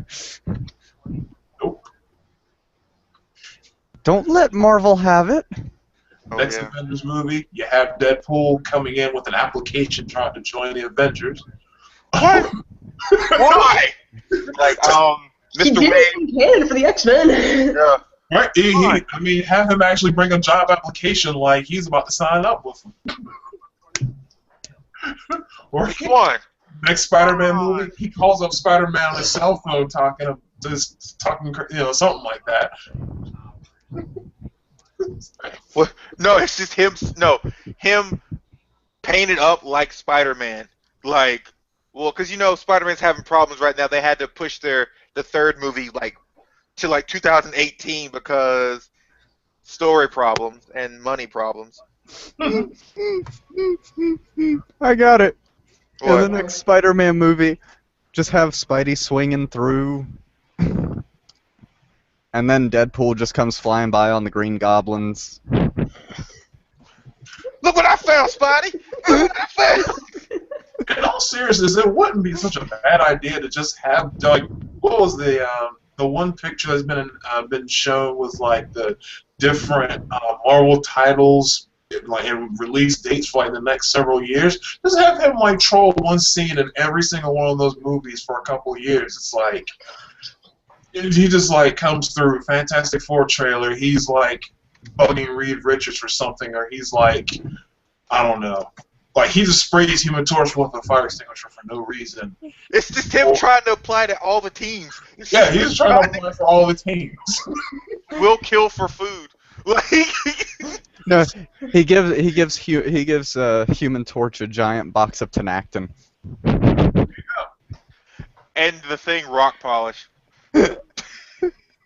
Nope. Don't let Marvel have it. Oh, Next yeah. Avengers movie, you have Deadpool coming in with an application trying to join the Avengers. What? Why? Like, He Mr. did Wade. it in canon for the X-Men. Yeah. Right? I mean, have him actually bring a job application like he's about to sign up with him. Or One. next Spider-Man movie, he calls up Spider-Man on his cell phone talking, something like that. What? No, it's just him. No, him painted up like Spider-Man. Like, well, because Spider-Man's having problems right now. They had to push the third movie to 2018 because story problems and money problems. I got it. In the What? next Spider-Man movie, just have Spidey swinging through, and then Deadpool just comes flying by on the Green Goblins. Look what I found, Spidey! Look what I found! In all seriousness, it wouldn't be such a bad idea to just have what was the one picture that's been shown with the different Marvel titles and release dates for the next several years. Just have him troll one scene in every single one of those movies for a couple of years. It's he just comes through Fantastic Four trailer. He's bugging Reed Richards for something, or he's I don't know. He just sprays Human Torch with a fire extinguisher for no reason. It's just him trying to apply to all the teams. Yeah, he's trying to apply for all the teams. Will kill for food. No, he gives Human Torch a giant box of Tenactin. And the thing, rock polish.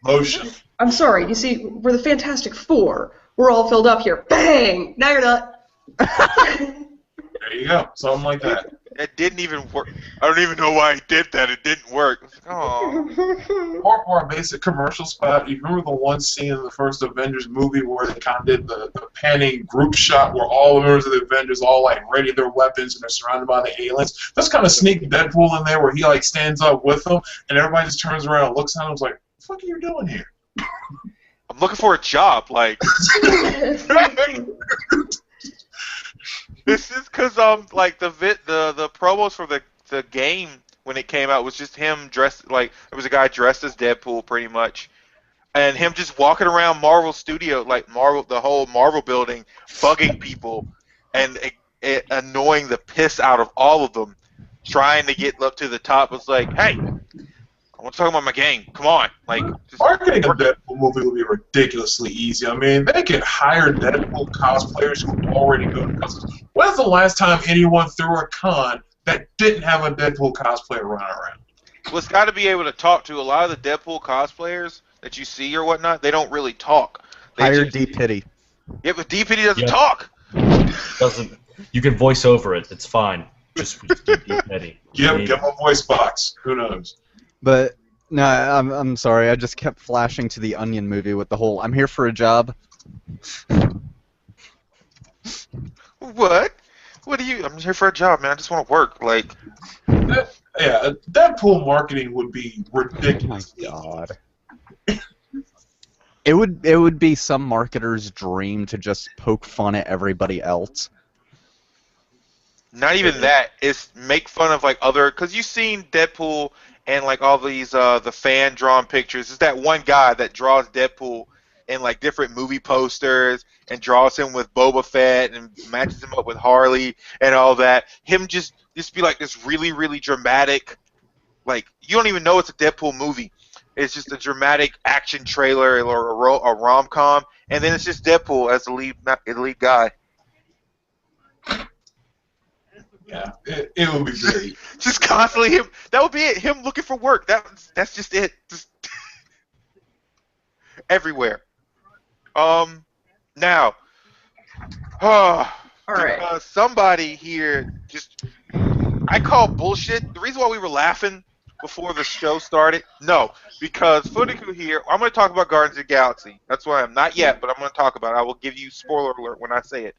Lotion. I'm sorry, you see, we're the Fantastic Four. We're all filled up here. Bang! Now you're not. There you go. Something like that. It didn't even work. I don't even know why he did that. It didn't work. Oh. Or for a basic commercial spot, you remember the one scene in the first Avengers movie where they kind of did the panning group shot where all the members of the Avengers all ready their weapons and they're surrounded by the aliens? Just kind of sneak Deadpool in there where he stands up with them and everybody just turns around and looks at him and is like, "What the fuck are you doing here?" I'm looking for a job. This is because the promos for the game when it came out was just him dressed there was a guy dressed as Deadpool pretty much, and him just walking around Marvel Studio the whole Marvel building, bugging people and annoying the piss out of all of them, trying to get up to the top. It's like, hey, I want to talk about my game. Come on, just marketing a Deadpool movie would be ridiculously easy. I mean, they could hire Deadpool cosplayers who already go to cosplays. When's the last time anyone threw a con that didn't have a Deadpool cosplayer running around? Well, it's got to be able to talk to a lot of the Deadpool cosplayers that you see or whatnot. They don't really talk. Hire D-Pity. Yeah, but D-Pity doesn't talk. Doesn't. You can voice over it. It's fine. Just do D-Pity. Give him a voice box. Who knows? But no, I'm sorry. I just kept flashing to the Onion movie with the whole "I'm here for a job." What? What do you? I'm here for a job, man. I just want to work. Yeah, Deadpool marketing would be ridiculous. Oh my god. It would be some marketer's dream to just poke fun at everybody else. Not even that. It's make fun of other, because you've seen Deadpool and all these the fan drawn pictures. It's that one guy that draws Deadpool in different movie posters and draws him with Boba Fett and matches him up with Harley and all that. Him just be this really, really dramatic, you don't even know it's a Deadpool movie. It's just a dramatic action trailer or a rom-com, and then it's just Deadpool as the lead guy. Yeah, it would be great. Just constantly him. That would be it. Him looking for work. That's just it. Just everywhere. Now. All right. Somebody here I call bullshit. The reason why we were laughing before the show started, no, because Funiku here, I'm going to talk about Guardians of the Galaxy. That's why I'm not yet, but I'm going to talk about it. I will give you spoiler alert when I say it.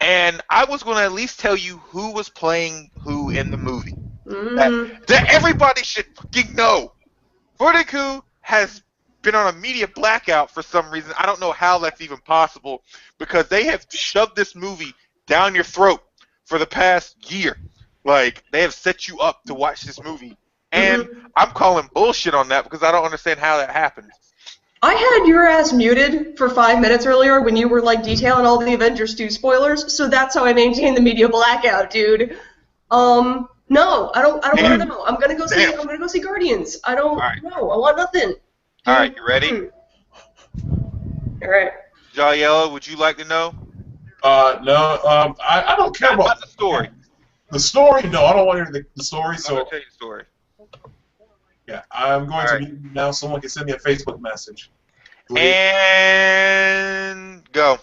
And I was going to at least tell you who was playing who in the movie. that everybody should fucking know. Vertigo has been on a media blackout for some reason. I don't know how that's even possible, because they have shoved this movie down your throat for the past year. Like, they have set you up to watch this movie. And I'm calling bullshit on that because I don't understand how that happened. I had your ass muted for 5 minutes earlier when you were like detailing all the Avengers 2 spoilers, so that's how I maintained the media blackout, dude. No, I don't want to know. I'm gonna go see Guardians. I don't know. I want nothing. All right, you ready? All right. Jolly Yellow, would you like to know? No. I don't care about the story. The story? No, I don't want to hear the story. I'm So gonna tell you the story. yeah, I'm going to mute you now. Someone can send me a Facebook message. Please. And go.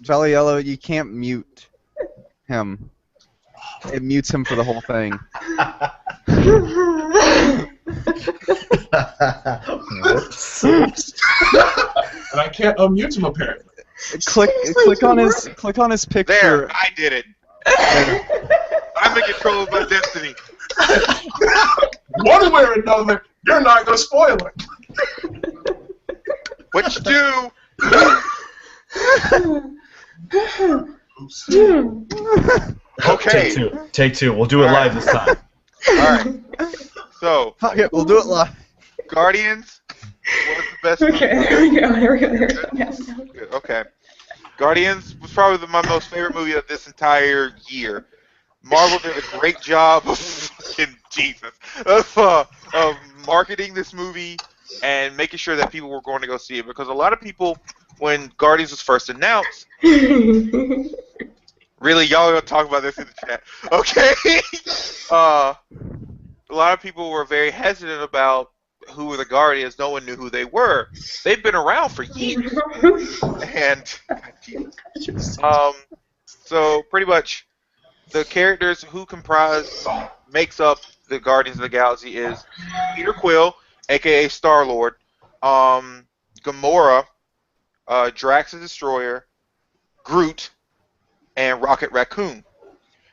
Jolly Yellow, you can't mute him. It mutes him for the whole thing. Whoops. And I can't unmute him apparently. Click on his picture. There, I did it. I'm in control of my destiny. One way or another, you're not gonna spoil it. What you do? Oops. Okay. Take two. We'll do it live this time. All right. So, Fuck it, we'll do it live. Guardians was the best. Okay, there we go. Yes. Good, okay. Guardians was probably my most favorite movie of this entire year. Marvel did a great job of fucking Jesus of marketing this movie and making sure that people were going to go see it, because a lot of people, when Guardians was first announced, really, y'all gonna talk about this in the chat, okay? A lot of people were very hesitant about who were the Guardians. No one knew who they were. They've been around for years, and God, Jesus. So pretty much, the characters who makes up the Guardians of the Galaxy is Peter Quill, aka Star-Lord, Gamora, Drax the Destroyer, Groot, and Rocket Raccoon.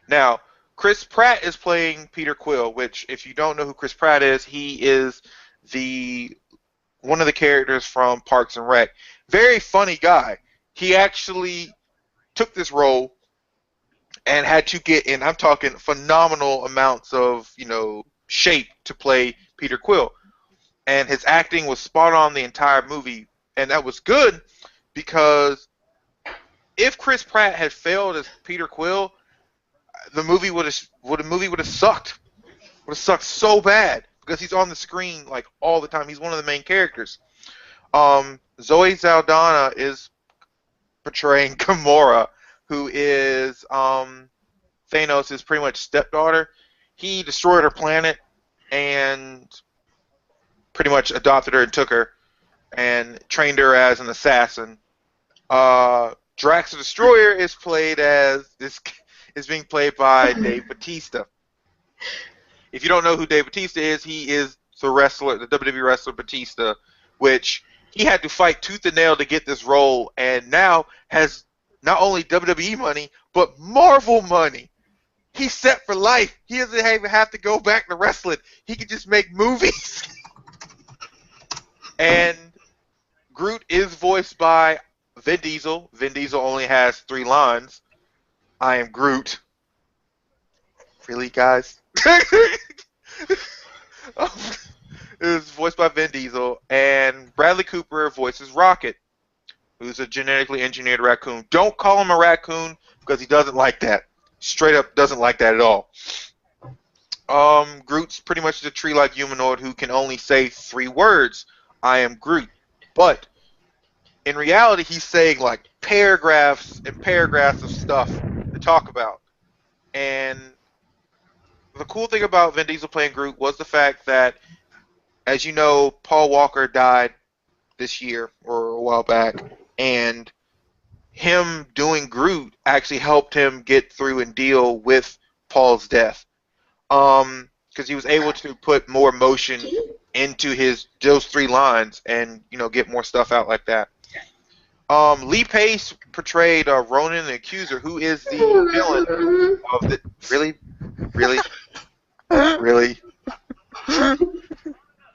Now, Chris Pratt is playing Peter Quill, which, if you don't know who Chris Pratt is, he is one of the characters from Parks and Rec. Very funny guy. He actually took this role and had to get in, I'm talking phenomenal amounts of, shape to play Peter Quill. And his acting was spot on the entire movie, and that was good, because if Chris Pratt had failed as Peter Quill, the movie would have sucked. Would have sucked so bad, because he's on the screen like all the time. He's one of the main characters. Zoe Saldana is portraying Gamora, who is Thanos' pretty much stepdaughter. He destroyed her planet and pretty much adopted her and took her and trained her as an assassin. Drax the Destroyer is being played by Dave Bautista. If you don't know who Dave Bautista is, he is the WWE wrestler Batista, which he had to fight tooth and nail to get this role, and now has not only WWE money, but Marvel money. He's set for life. He doesn't even have to go back to wrestling. He can just make movies. And Groot is voiced by Vin Diesel. Vin Diesel only has 3 lines. I am Groot. Really, guys? It was voiced by Vin Diesel. And Bradley Cooper voices Rocket, who's a genetically engineered raccoon. Don't call him a raccoon, because he doesn't like that. Straight up doesn't like that at all. Groot's pretty much a tree-like humanoid who can only say 3 words. I am Groot. But in reality, he's saying like paragraphs and paragraphs of stuff to talk about. And the cool thing about Vin Diesel playing Groot was the fact that, as you know, Paul Walker died this year or a while back, and him doing Groot actually helped him get through and deal with Paul's death. Because he was able to put more emotion into those 3 lines and get more stuff out like that. Lee Pace portrayed Ronan the Accuser, who is the villain of the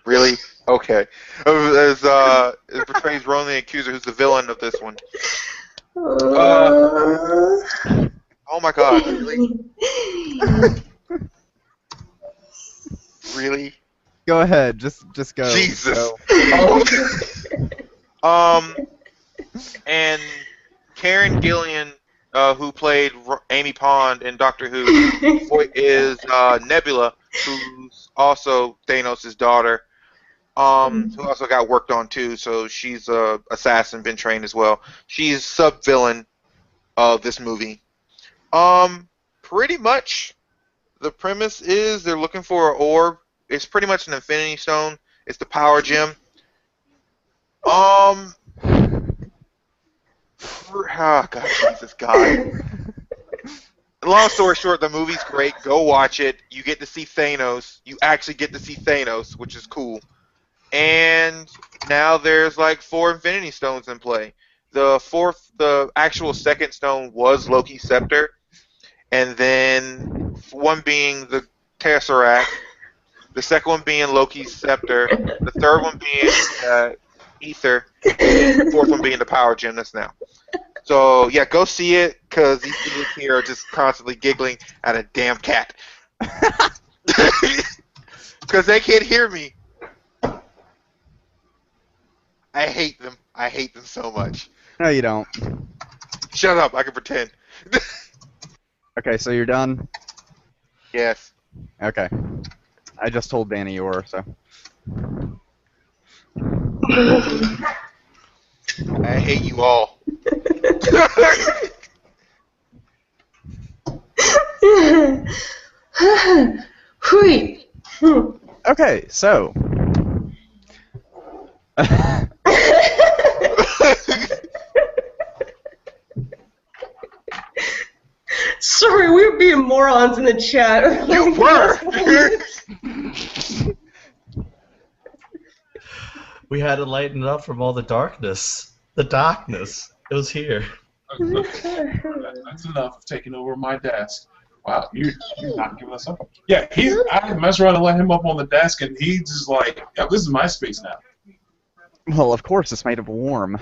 really okay. It portrays Ronan the Accuser, who's the villain of this one. Oh my God! Really? Go ahead, just go. Jesus. Go. And Karen Gillan, who played Amy Pond in Doctor Who, is Nebula, who's also Thanos' daughter, who also got worked on too. So she's a assassin, been trained as well. She's sub-villain of this movie. Pretty much, the premise is they're looking for an orb. It's pretty much an Infinity Stone. It's the power gem. Oh God, Jesus, God. Long story short, the movie's great. Go watch it. You get to see Thanos. You actually get to see Thanos, which is cool. And now there's like 4 Infinity Stones in play. The actual second stone was Loki's scepter, and then one being the Tesseract, the second one being Loki's scepter, the third one being Ether, and the 4th one being the power gem that's now. So yeah, go see it, because these idiots here are just constantly giggling at a damn cat. Because they can't hear me. I hate them. I hate them so much. No, you don't. Shut up, I can pretend. Okay, so you're done? Yes. Okay. I just told Danny you were, so. I hate you all. Okay, so. Sorry, we were being morons in the chat. You were! We had to lighten it up from all the darkness. The darkness. It was here. That's enough of taking over my desk. Wow, you're not giving us up. Yeah, I messed around and let him up on the desk, and he's just like, yeah, this is my space now. Well, of course, it's made of warm.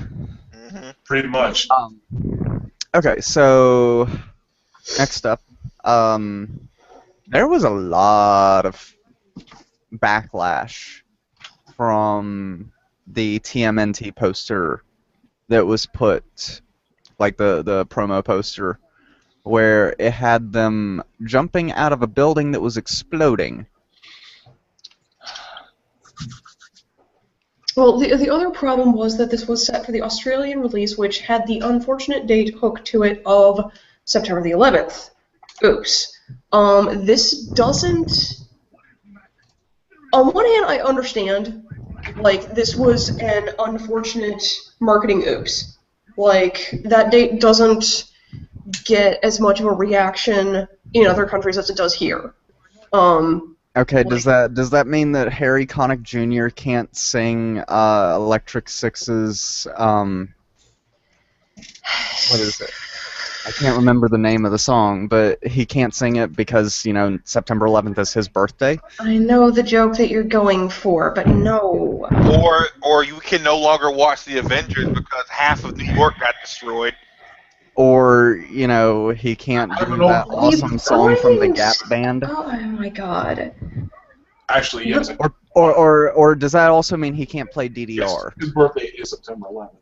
Mm-hmm. Pretty much. Okay, so next up, there was a lot of backlash from the TMNT poster that was put, like the promo poster, where it had them jumping out of a building that was exploding. Well, the other problem was that this was set for the Australian release, which had the unfortunate date hooked to it of September the 11th. Oops. This doesn't... On one hand, I understand. Like, this was an unfortunate marketing oops. Like, that date doesn't get as much of a reaction in other countries as it does here. Okay, does that mean that Harry Connick Jr. can't sing Electric Six's what is it? I can't remember the name of the song, but he can't sing it because, September 11th is his birthday? I know the joke that you're going for, but no. Or you can no longer watch the Avengers because half of New York got destroyed. Or, he can't do that awesome song from the Gap Band. Oh my god. Actually, yes. Or does that also mean he can't play DDR? Yes, his birthday is September 11th.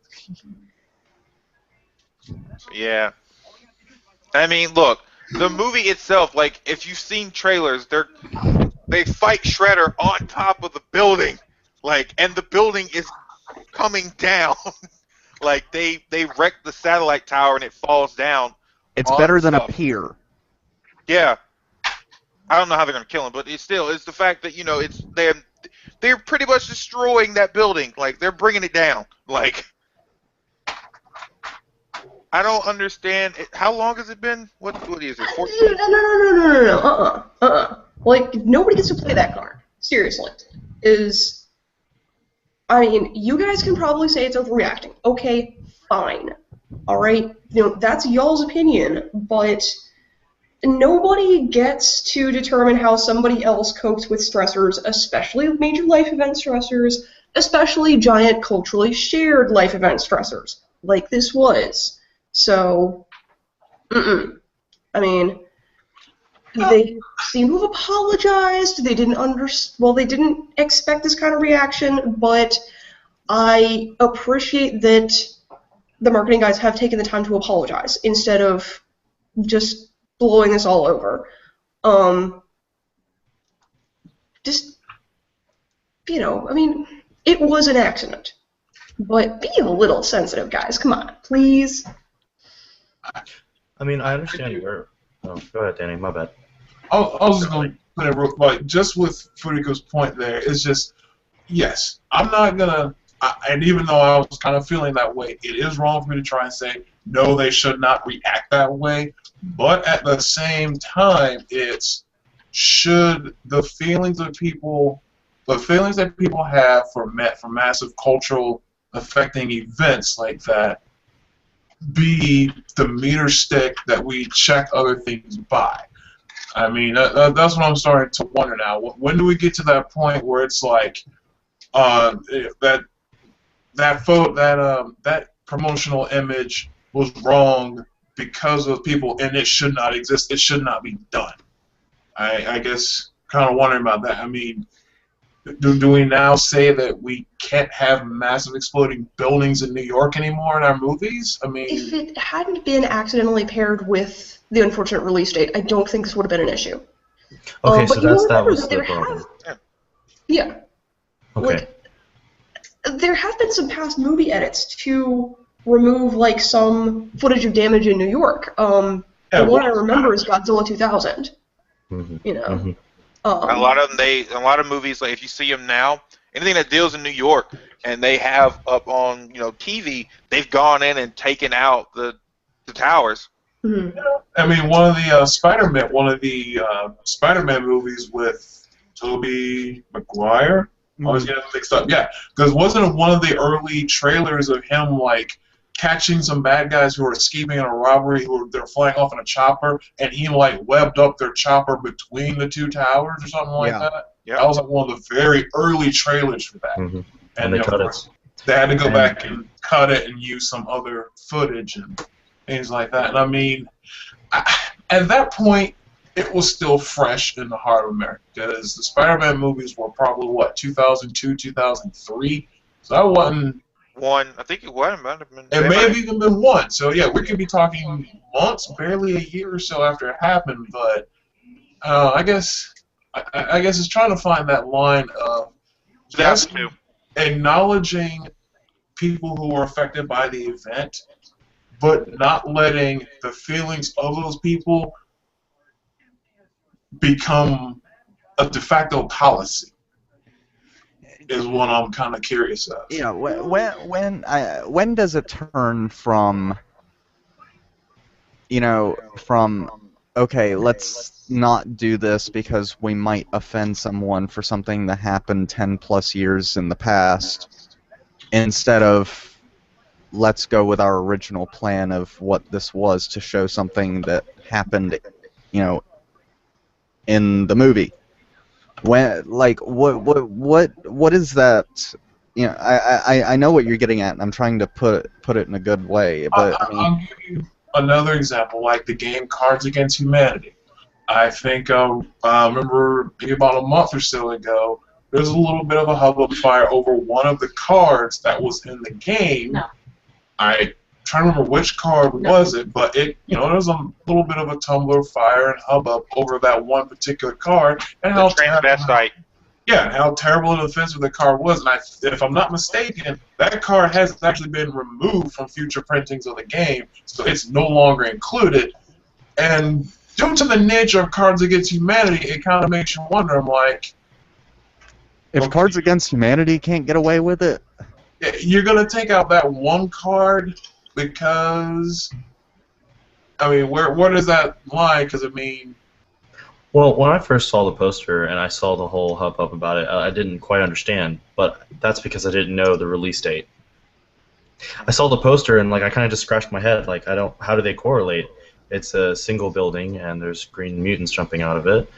Yeah. I mean, look, the movie itself, like, if you've seen trailers, they fight Shredder on top of the building, like, and the building is coming down. Like, they wreck the satellite tower and it falls down. It's better than a pier. Yeah. I don't know how they're gonna kill him, but it's the fact that they're pretty much destroying that building. Like, they're bringing it down. Like, I don't understand. How long has it been? What is it? 14? No. Like, nobody gets to play that card. Seriously. I mean, you guys can probably say it's overreacting. Okay, fine. Alright? That's y'all's opinion, but nobody gets to determine how somebody else copes with stressors, especially major life event stressors, especially giant culturally shared life event stressors, like this was. So, I mean, they seem to have apologized. They didn't expect this kind of reaction, but I appreciate that the marketing guys have taken the time to apologize instead of just blowing this all over. Just, I mean, it was an accident. But be a little sensitive, guys. Come on, please. I mean, I understand where. Oh, go ahead, Danny. My bad. I was just going to put it real, like, just with Furiko's point there, it's just, yes, I'm not going to, and even though I was kind of feeling that way, it is wrong for me to try and say, no, they should not react that way, but at the same time, it's, should the feelings that people have for massive cultural affecting events like that be the meter stick that we check other things by? I mean, that's what I'm starting to wonder now. When do we get to that point where it's like that promotional image was wrong because of people, and it should not exist. It should not be done. I guess kind of wondering about that. I mean, do we now say that we can't have massive exploding buildings in New York anymore in our movies? I mean, if it hadn't been accidentally paired with the unfortunate release date, I don't think this would have been an issue. Okay, so that was the problem. Yeah. Okay. Like, there have been some past movie edits to remove, like, some footage of damage in New York. The one I remember is Godzilla 2000. Mm-hmm. A lot of movies, like if you see them now, anything that deals in New York, and they have up on TV, they've gone in and taken out the towers. Mm-hmm. I mean, one of the Spider-Man movies with Tobey Maguire. I always get them mixed up. Yeah, because wasn't it one of the early trailers of him like catching some bad guys who were escaping in a robbery, they're flying off in a chopper, and he like webbed up their chopper between the two towers or something like that? Yeah. That was like one of the very early trailers for that. Mm-hmm. And they cut it. They had to go back and cut it and use some other footage and things like that. And I mean, at that point, it was still fresh in the heart of America, because the Spider-Man movies were probably, 2002, 2003? So that wasn't... One, I think it might have been. It may have even been one. So yeah, we could be talking months, barely a year or so after it happened. But I guess it's trying to find that line of just acknowledging people who were affected by the event, but not letting the feelings of those people become a de facto policy. Is what I'm kind of curious of. When does it turn from okay, let's not do this because we might offend someone for something that happened 10 plus years in the past, instead of let's go with our original plan of what this was to show something that happened, in the movie. When, like, what is that? I know what you're getting at, and I'm trying to put it in a good way. But I'll give you another example, like the game Cards Against Humanity. I think remember maybe about a month or so ago, there was a little bit of a hubbub fire over one of the cards that was in the game. No. I trying to remember which card was it, but there was a little bit of a tumbler fire and hubbub over that one particular card, and how terrible and offensive the card was. And if I'm not mistaken, that card has actually been removed from future printings of the game, so it's no longer included. And due to the nature of Cards Against Humanity, it kind of makes you wonder. I'm like, if Cards Against Humanity can't get away with it, you're gonna take out that one card because I mean, where does that lie? Because I mean, Well, when I first saw the poster and I saw the whole hubbub about it, I didn't quite understand, but that's because I didn't know the release date. I saw the poster and like I kind of just scratched my head, like I don't, how do they correlate? It's a single building and there's green mutants jumping out of it.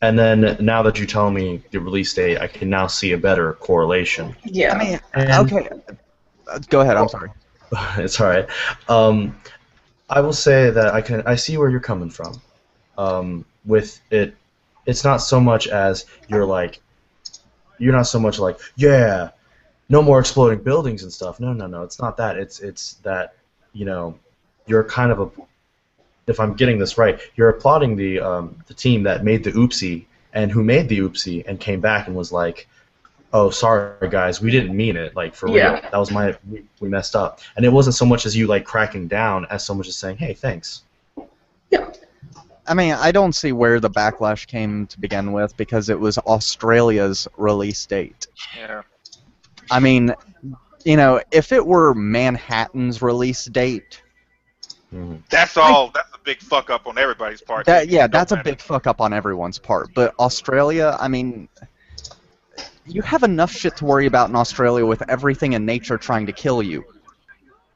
And then now that you tell me the release date, I can now see a better correlation. Yeah. I mean, And- okay. Go ahead. I'm sorry. It's all right. I will say that I see where you're coming from. With it, it's not so much as you're not so much like, yeah, no more exploding buildings and stuff. No, it's not that. It's that, you know, you're kind of if I'm getting this right, you're applauding the team that made the oopsie and who made the oopsie and came back and was like, oh, sorry guys, we didn't mean it, like for real. That was we messed up. And it wasn't so much as you like cracking down as so much as saying, hey, thanks. Yeah. I mean, I don't see where the backlash came to begin with because it was Australia's release date. Yeah. I mean, you know, if it were Manhattan's release date, That's all. That's a big fuck up on everybody's part. that's a big fuck up on everyone's part. But Australia, I mean, you have enough shit to worry about in Australia with everything in nature trying to kill you.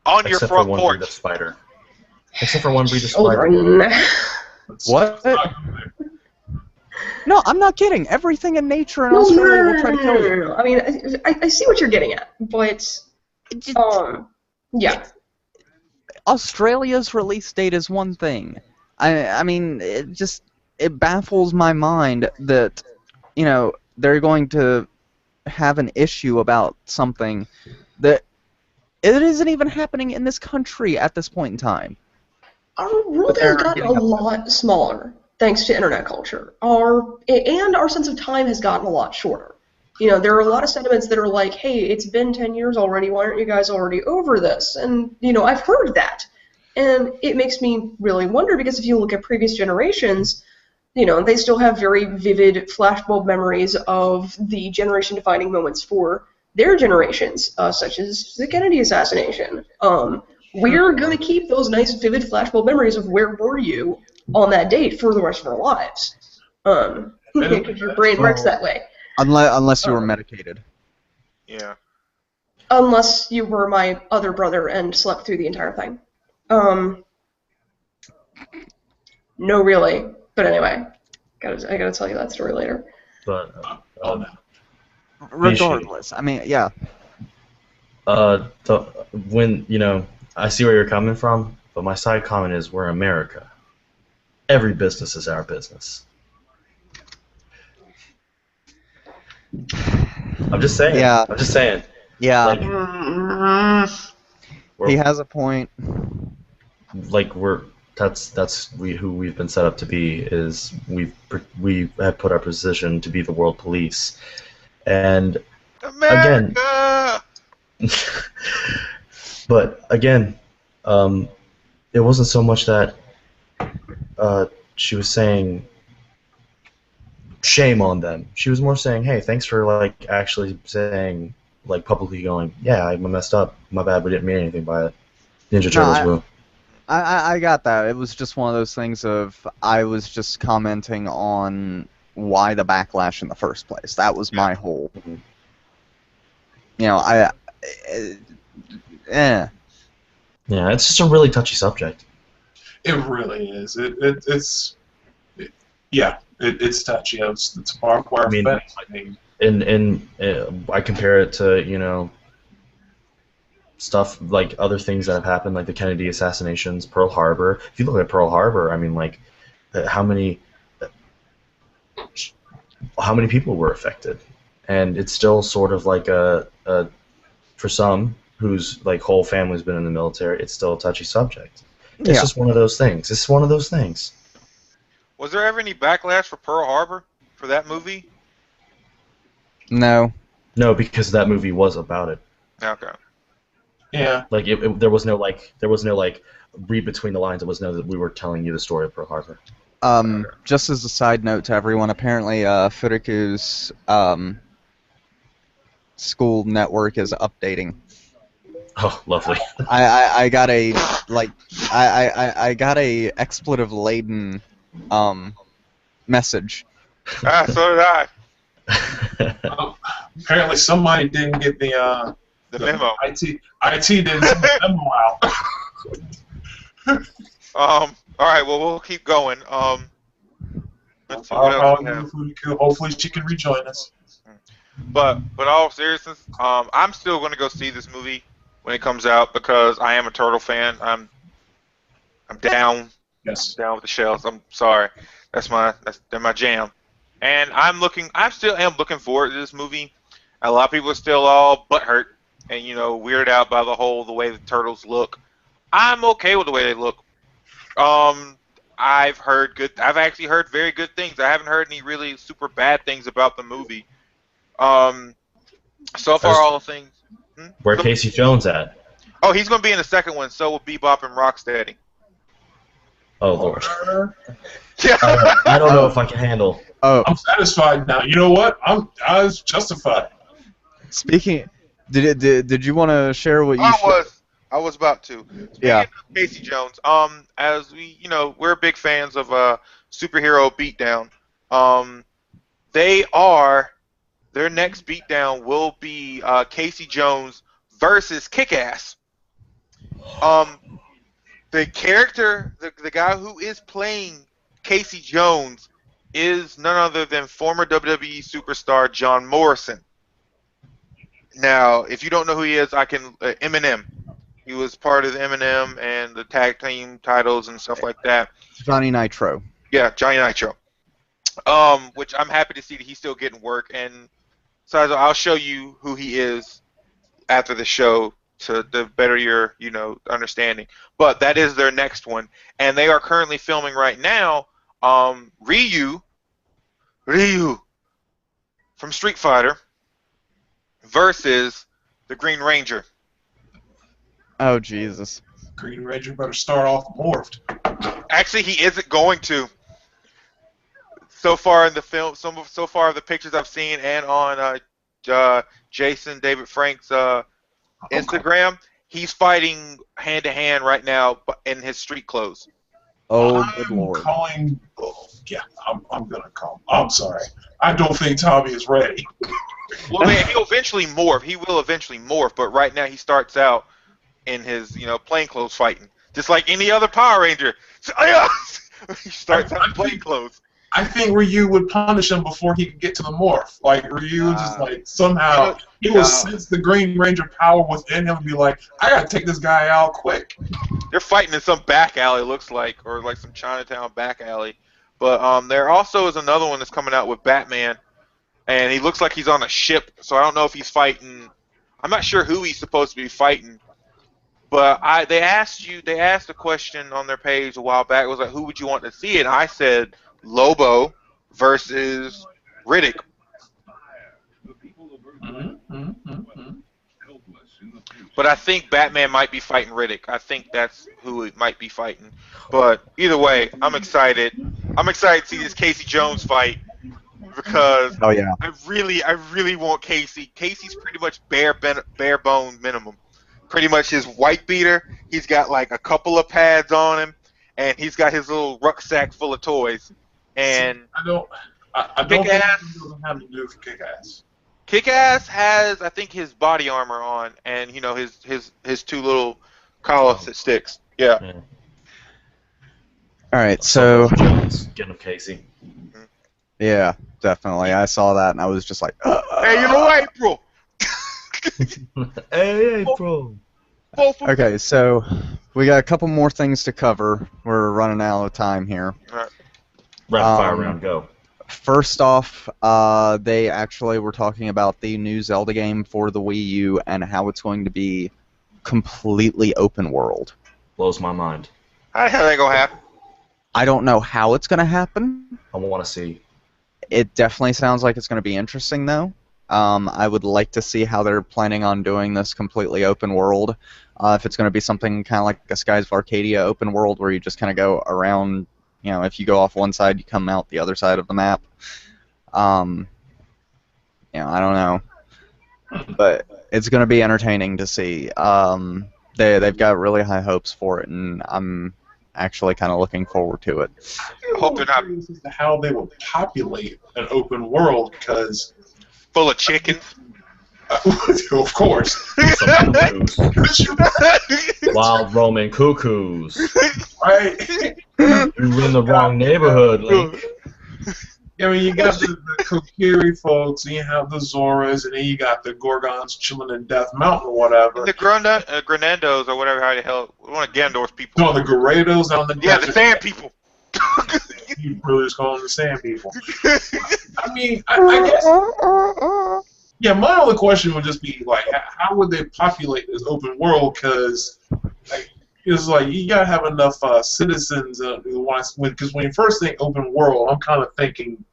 On your Except front for one porch. breed of spider. Except for one breed of spider. Children. What? No, I'm not kidding. Everything in nature in No, Australia will try to kill you. no. I mean, I see what you're getting at, but yeah. Australia's release date is one thing. I mean, it baffles my mind that, you know, they're going to have an issue about something that it isn't even happening in this country at this point in time. Our world has gotten a lot smaller thanks to internet culture. Our sense of time has gotten a lot shorter. You know, there are a lot of sentiments that are like, hey, it's been 10 years already, why aren't you guys already over this? And, you know, I've heard that. And it makes me really wonder, because if you look at previous generations, you know, they still have very vivid flashbulb memories of the generation-defining moments for their generations, such as the Kennedy assassination. We're going to keep those nice, vivid flashbulb memories of where were you on that date for the rest of our lives. Because your brain works that way. Unless you were medicated. Yeah. Unless you were my other brother and slept through the entire thing. No, really. But anyway, I gotta tell you that story later. But Regardless, I mean, yeah. when, you know, I see where you're coming from, but my side comment is we're America. Every business is our business. I'm just saying. Yeah. I'm just saying. Yeah. Like, He has a point. Like who we've been set up to be is we have put our position to be the world police, and America! but again, it wasn't so much that she was saying shame on them. She was more saying, hey, thanks for like actually saying, like publicly going, yeah, I messed up, my bad, we didn't mean anything by it. Ninja Turtles will. I got that. It was just one of those things of I was just commenting on why the backlash in the first place. That was my whole. You know, Yeah, it's just a really touchy subject. it really is. It's touchy. It's a barbed wire fence. I mean, I compare it to, you know, stuff like other things that have happened, like the Kennedy assassinations, Pearl Harbor. If you look at Pearl Harbor, I mean, like, how many people were affected? And it's still sort of like for some whose like whole family's been in the military, it's still a touchy subject. It's just one of those things. It's one of those things. Was there ever any backlash for Pearl Harbor for that movie? no. No, because that movie was about it. Okay. yeah. Like there was no read between the lines. It was no that we were telling you the story of Pearl Harbor. Just as a side note to everyone, apparently Furiku's school network is updating. Oh, lovely. I got a like I got a expletive laden message. So did I. Apparently, somebody didn't get the Memo. IT didn't send the memo out. All right. Well, we'll keep going. Let's see what else we have. Hopefully, she can rejoin us. But all seriousness, I'm still going to go see this movie when it comes out because I am a Turtle fan. I'm down. Yes. Down with the shells. I'm sorry. They're my jam. And I still am looking forward to this movie. A lot of people are still all butthurt and weirded out by the way the turtles look. I'm okay with the way they look. I've actually heard very good things. I haven't heard any really super bad things about the movie. So far all the things. Where Casey Jones at? Oh, he's gonna be in the second one. So will Bebop and Rocksteady. Oh Lord. Yeah. I don't know if I can handle. Oh, I'm satisfied now. You know what? I was justified. speaking, did you want to share what you? I was about to. Yeah. Speaking of Casey Jones. As we're big fans of superhero beatdown. Their next beatdown will be Casey Jones versus Kick-Ass. The character, the guy who is playing Casey Jones is none other than former WWE superstar John Morrison. Now, if you don't know who he is, Eminem. He was part of the Eminem and the tag team titles and stuff like that. Johnny Nitro. Yeah, Johnny Nitro. Which I'm happy to see that he's still getting work. And so I'll show you who he is after the show to better your understanding. But that is their next one, and they are currently filming right now. Ryu from Street Fighter versus the Green Ranger. Oh Jesus. Green Ranger better start off morphed. Actually, he isn't going to. So far in the film, so far the pictures I've seen, and on Jason David Frank's Instagram, he's fighting hand to hand right now in his street clothes. Oh good Lord. I'm gonna call. I'm sorry. I don't think Tommy is ready. Well, man, he'll eventually morph. He will eventually morph, but right now he starts out in his plainclothes fighting, just like any other Power Ranger. He starts out in plainclothes. I think Ryu would punish him before he could get to the morph. Like Ryu somehow he will sense the Green Ranger power within him and be like, I gotta take this guy out quick. They're fighting in some back alley, looks like, or like some Chinatown back alley. But there also is another one that's coming out with Batman, and he looks like he's on a ship. So I don't know if he's fighting. I'm not sure who he's supposed to be fighting. But they asked a question on their page a while back. It was like, who would you want to see? And I said Lobo versus Riddick. But I think Batman might be fighting Riddick. I think that's who it might be fighting. But either way, I'm excited. I'm excited to see this Casey Jones fight because I really want Casey. Casey's pretty much bare bone minimum. Pretty much his white beater. He's got like a couple of pads on him, and he's got his little rucksack full of toys. And I don't think it doesn't have to do with Kick-Ass. Kick-Ass has, I think, his body armor on, and his two little collars that sticks. Yeah. All right, so Get him, Casey. yeah, definitely. I saw that and I was just like, Hey, April. Hey, bro. Okay, so we got a couple more things to cover. We're running out of time here. All right. Rapid fire round, go. First off, they actually were talking about the new Zelda game for the Wii U and how it's going to be completely open world. Blows my mind. How the hell that gonna happen? I don't know how it's going to happen. I want to see. It definitely sounds like it's going to be interesting, though. I would like to see how they're planning on doing this completely open world. If it's going to be something kind of like a Skies of Arcadia open world where you just kind of go around, if you go off one side, you come out the other side of the map. I don't know. But It's going to be entertaining to see. They've got really high hopes for it, and I'm actually kind of looking forward to it. I hope they're not curious as to how they would populate an open world, because full of chickens. of course. Some cuckoos. Wild Roman cuckoos. Right? You're in the wrong neighborhood, Link. I mean, you got the Kokiri folks, and you have the Zoras, and then you got the Gorgons chilling in Death Mountain or whatever. The Grenandos or whatever, how the hell, one of Gandorf's people. No, the Gerados on the Yeah, the sand people. You really just call them the sand people. I mean, I guess. Yeah, my only question would just be like, how would they populate this open world? Because it's like you gotta have enough citizens who want. Because when you first think open world, I'm kind of thinking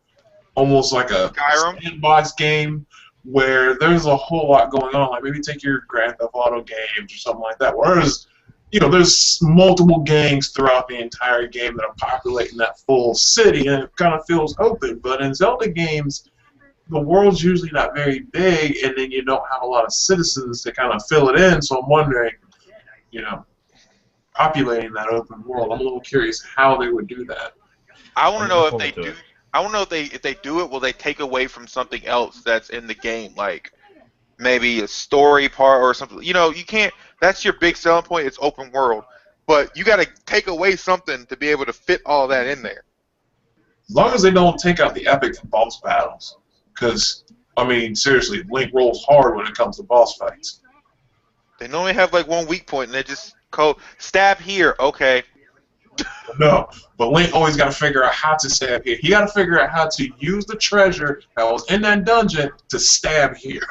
almost like a Skyrim? sandbox game where there's a whole lot going on. Like maybe take your Grand Theft Auto games or something like that. Whereas there's multiple gangs throughout the entire game that are populating that full city, and it kind of feels open. But in Zelda games, the world's usually not very big, and then you don't have a lot of citizens to kind of fill it in. So I'm wondering, populating that open world. I'm a little curious how they would do that. I want to know if they do. I want to know if they do it. Will they take away from something else that's in the game, like maybe a story part or something? You can't. That's your big selling point. It's open world, but you got to take away something to be able to fit all that in there. As long as they don't take out the epic boss battles, because I mean, seriously, Link rolls hard when it comes to boss fights. They normally have like one weak point, and they just stab here. Okay. No, but Link always got to figure out how to stab here. He got to figure out how to use the treasure that was in that dungeon to stab here.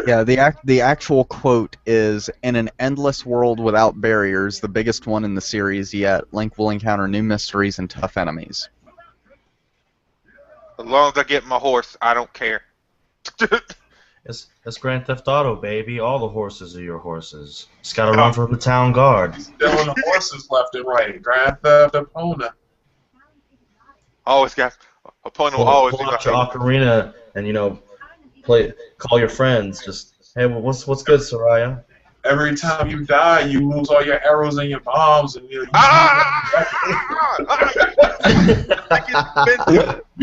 Yeah, the actual quote is, "In an endless world without barriers, the biggest one in the series yet, Link will encounter new mysteries and tough enemies." As long as I get my horse, I don't care. It's Grand Theft Auto, baby. All the horses are your horses. Just gotta run from the town guard. Stealing the horses left and right. Grand Theft Opponent. Always got opponent will always pull be out your ocarina and call your friends. Just hey, what's good, Soraya? Every time you die, you lose all your arrows and your bombs, and you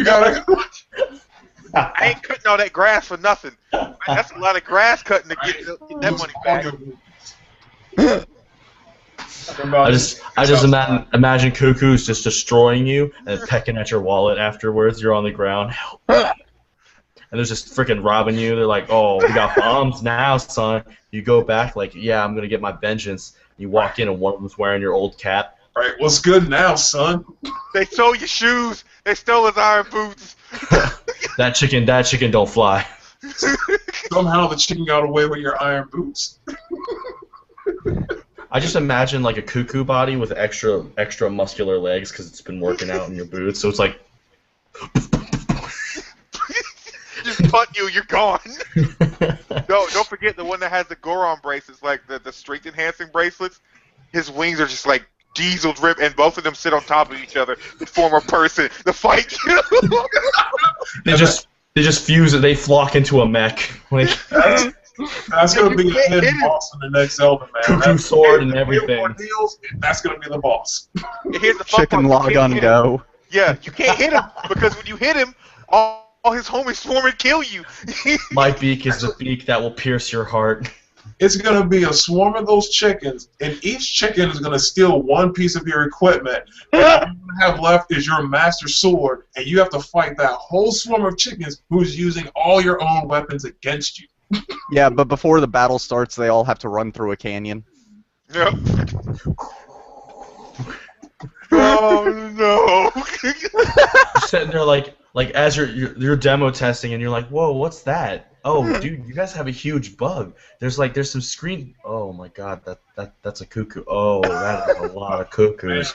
gotta go. I ain't cutting all that grass for nothing. That's a lot of grass cutting to get that money back. I just imagine cuckoos just destroying you and pecking at your wallet afterwards. You're on the ground. Help. And they're just freaking robbing you. They're like, "Oh, we got bombs now, son." You go back like, "Yeah, I'm gonna get my vengeance." You walk in and one of them's wearing your old cap. Right, what's good now, son? They stole your shoes. They stole his iron boots. That chicken don't fly. Somehow the chicken got away with your iron boots. I just imagine like a cuckoo body with extra muscular legs because it's been working out in your boots. So it's like. Just punt you, you're gone. No, don't forget the one that has the Goron bracelets, like the strength enhancing bracelets. His wings are just like diesel drip, and both of them sit on top of each other to form a person to fight you. They just fuse it. They flock into a mech. Like that's gonna be the head boss in the next Zelda, man. Cuckoo sword and everything. That's gonna be the boss. Here's the fun Chicken part, log on go. Yeah, you can't hit him because when you hit him, all his homies swarm and kill you. My beak is the beak that will pierce your heart. It's going to be a swarm of those chickens, and each chicken is going to steal one piece of your equipment. And all you have left is your master sword, and you have to fight that whole swarm of chickens who's using all your own weapons against you. Yeah, but before the battle starts, they all have to run through a canyon. Yep. Oh no! You're sitting there like as you're demo testing, and you're like, "Whoa, what's that?" Oh, dude, you guys have a huge bug. There's some screen. Oh my God, that's a cuckoo. Oh, that is a lot of cuckoos.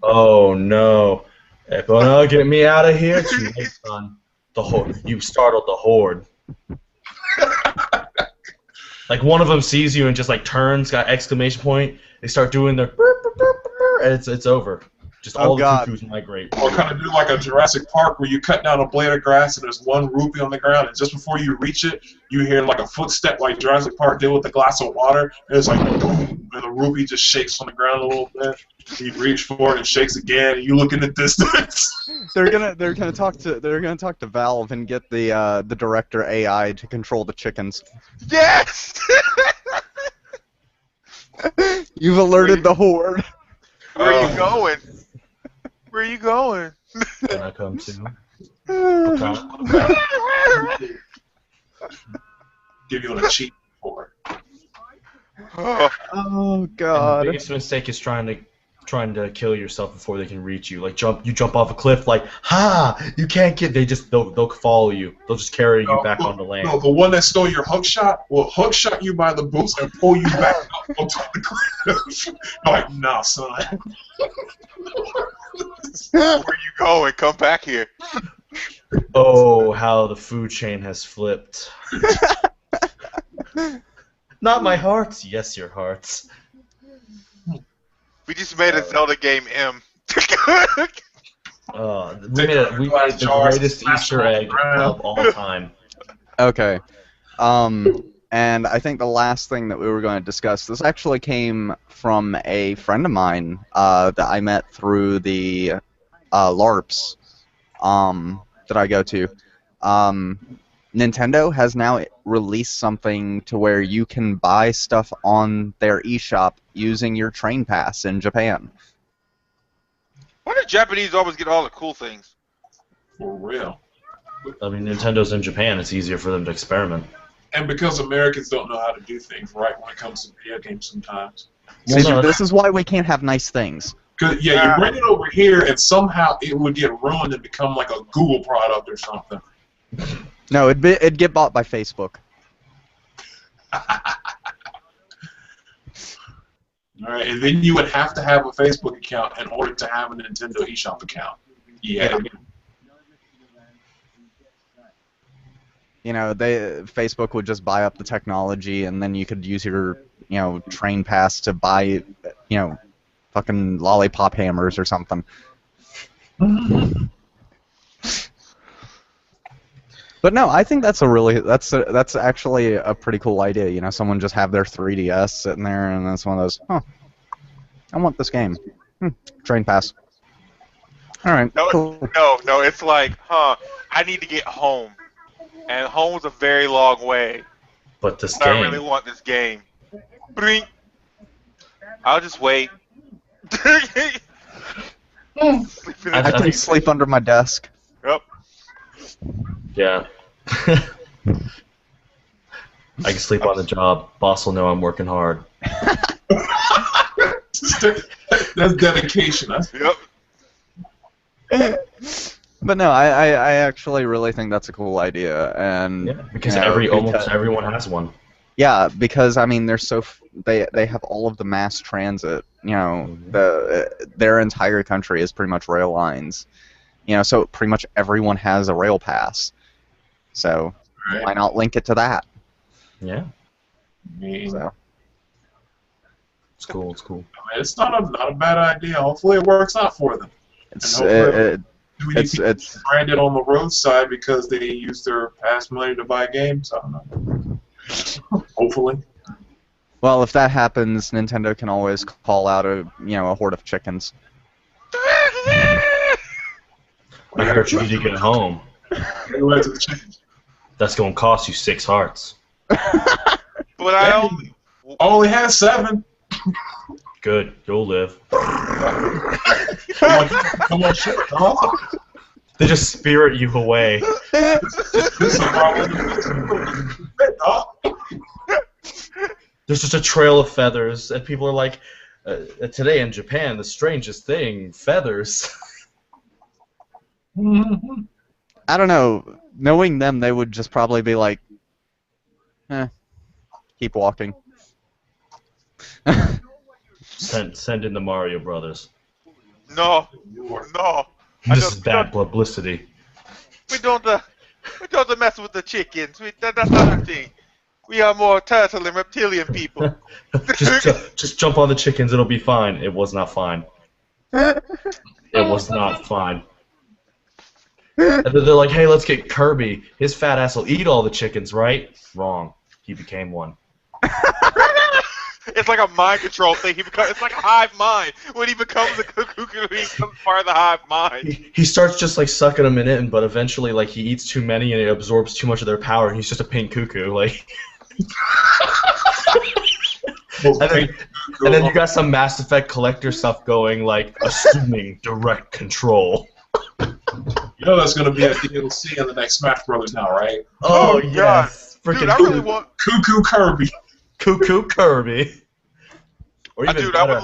Oh no, Epona, get me out of here! Too late, son. You startled the horde. Like one of them sees you and just like turns, got exclamation point. They start doing their, and it's over. Just Oh, all the God. cuckoos migrate. Or kind of do like a Jurassic Park where you cut down a blade of grass and there's one rupee on the ground, and just before you reach it, you hear like a footstep like Jurassic Park did with the glass of water, and it's like boom, and the rupee just shakes on the ground a little bit. You reach for it and shakes again, and you look in the distance. They're gonna talk to Valve and get the director AI to control the chickens. Yes! You've alerted the horde. Where are you going? Where are you going? Can I come too? Give you a cheat for it. Oh, Oh And the God. biggest mistake is trying to kill yourself before they can reach you. Like you jump off a cliff, like you can't get. They'll follow you. They'll just carry you back onto land. No, the one that stole your hook shot will hook shot you by the boots and pull you back up on top of the cliff. Like, nah, son. where you going? Come back here. Oh, how the food chain has flipped. Not my hearts. Yes, your hearts. We just made a Zelda game M. We made the greatest Easter egg of all time. Okay. And I think the last thing that we were going to discuss, this actually came from a friend of mine that I met through the LARPs that I go to. Nintendo has now released something to where you can buy stuff on their eShop using your train pass in Japan. Why do Japanese always get all the cool things? For real. I mean, Nintendo's in Japan. It's easier for them to experiment. And because Americans don't know how to do things right when it comes to video games sometimes. See, Well, no, this is why we can't have nice things. Cause, yeah, you bring it over here and somehow it would get ruined and become like a Google product or something. No, it'd get bought by Facebook. Alright, and then you would have to have a Facebook account in order to have a Nintendo eShop account. Yeah. You know, Facebook would just buy up the technology, and then you could use your, train pass to buy, fucking lollipop hammers or something. But no, I think that's that's actually a pretty cool idea. You know, someone just have their 3DS sitting there, and that's one of those. Oh, I want this game. Train pass. All right. No, Cool. no, it's like, I need to get home. And home's a very long way. But this I game. really want this game. Blink. I'll just wait. I can sleep under my desk. Yep. Yeah. I can sleep on the job. Boss will know I'm working hard. That's dedication. Yep. But no, I actually really think that's a cool idea, and Because you know, almost everyone has one. yeah, because I mean they're they have all of the mass transit. You know, their entire country is pretty much rail lines. You know, so pretty much everyone has a rail pass. So why not link it to that? Yeah. So. It's cool. It's cool. I mean, it's not a bad idea. Hopefully, it works out for them. It's It's branded on the roadside because they use their past money to buy games. I don't know. Hopefully. Well, if that happens, Nintendo can always call out a horde of chickens. I heard you need to get home. That's going to cost you 6 hearts. But I only has 7. Good. You'll live. Come on, shit. They just spirit you away. There's just a trail of feathers, and people are like, today in Japan, the strangest thing, feathers. I don't know. Knowing them, they would just probably be like, keep walking. Send in the Mario Brothers. No. This is bad publicity. We don't mess with the chickens. That's not our thing. We are more turtle and reptilian people. just jump on the chickens. It'll be fine. It was not fine. It was not fine. And then they're like, hey, let's get Kirby. His fat ass will eat all the chickens, right? Wrong. He became one. It's like a mind control thing. It's like a hive mind. When he becomes a cuckoo, he becomes part of the hive mind. He starts just like sucking them in, but eventually like he eats too many and it absorbs too much of their power, and he's just a pink cuckoo. Like, and then you got some Mass Effect collector stuff going, like assuming direct control. You know that's gonna be a DLC in the next Smash Brothers now, right? Oh yes, freaking dude! I really want Cuckoo Kirby. Cuckoo Kirby. Or even dude, better.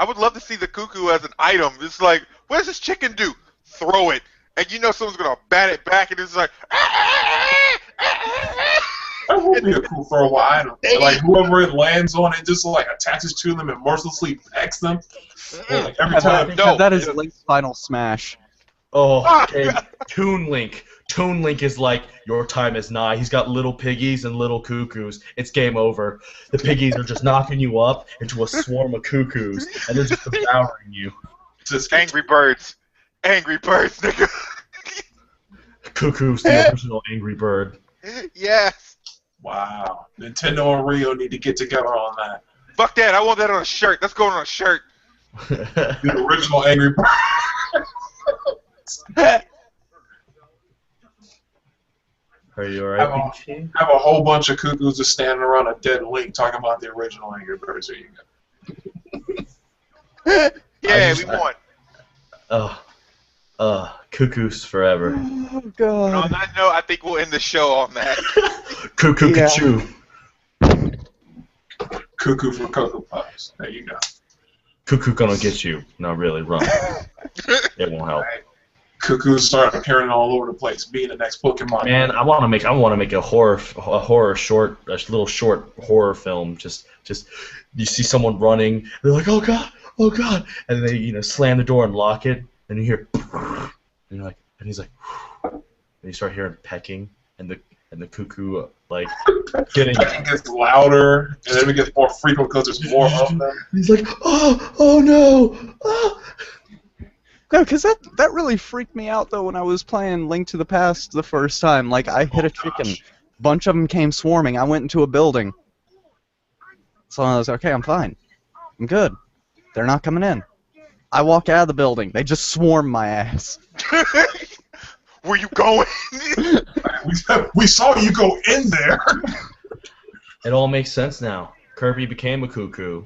I would love to see the cuckoo as an item. It's like, what does this chicken do? Throw it, and you know someone's gonna bat it back, and it's like. That would be a cool throwaway item. Like whoever it lands on, it just like attaches to them and mercilessly pecks them. Like every time. No, that is Link's final smash. Oh, okay. Toon Link. Toon Link is like, your time is nigh. He's got little piggies and little cuckoos. It's game over. The piggies are just knocking you up into a swarm of cuckoos, and they're just devouring you. Just Angry Birds. Angry Birds, nigga. Cuckoo's the original Angry Bird. Yes. Wow. Nintendo and Rio need to get together on that. Fuck that. I want that on a shirt. Let's go on a shirt. The original Angry Bird. Are you alright, Peachy? Have a whole bunch of cuckoos just standing around a dead Link talking about the original Angry Birds. There you go. Yeah, we won. Cuckoos forever. Oh, And God. on that note, I think we'll end the show on that. Cuckoo Yeah. Cachoo. Cuckoo for Cocoa Puffs. There you go. Cuckoo gonna get you. No, really, run. It won't help. Cuckoos start appearing all over the place, being the next Pokemon. Man, I want to make a horror short, a little short horror film. Just you see someone running, they're like, oh god, and they slam the door and lock it, and you hear, and you're like, and he's like, and you start hearing pecking, and the cuckoo like getting. It gets louder, and then it gets more frequent because there's more of them. He's like, oh no, oh. No, because that really freaked me out, though, when I was playing Link to the Past the first time. Like, I hit a chicken. A bunch of them came swarming. I went into a building. So I was like, okay, I'm fine. I'm good. They're not coming in. I walk out of the building. They just swarm my ass. Where you going? We saw you go in there. It all makes sense now. Kirby became a cuckoo.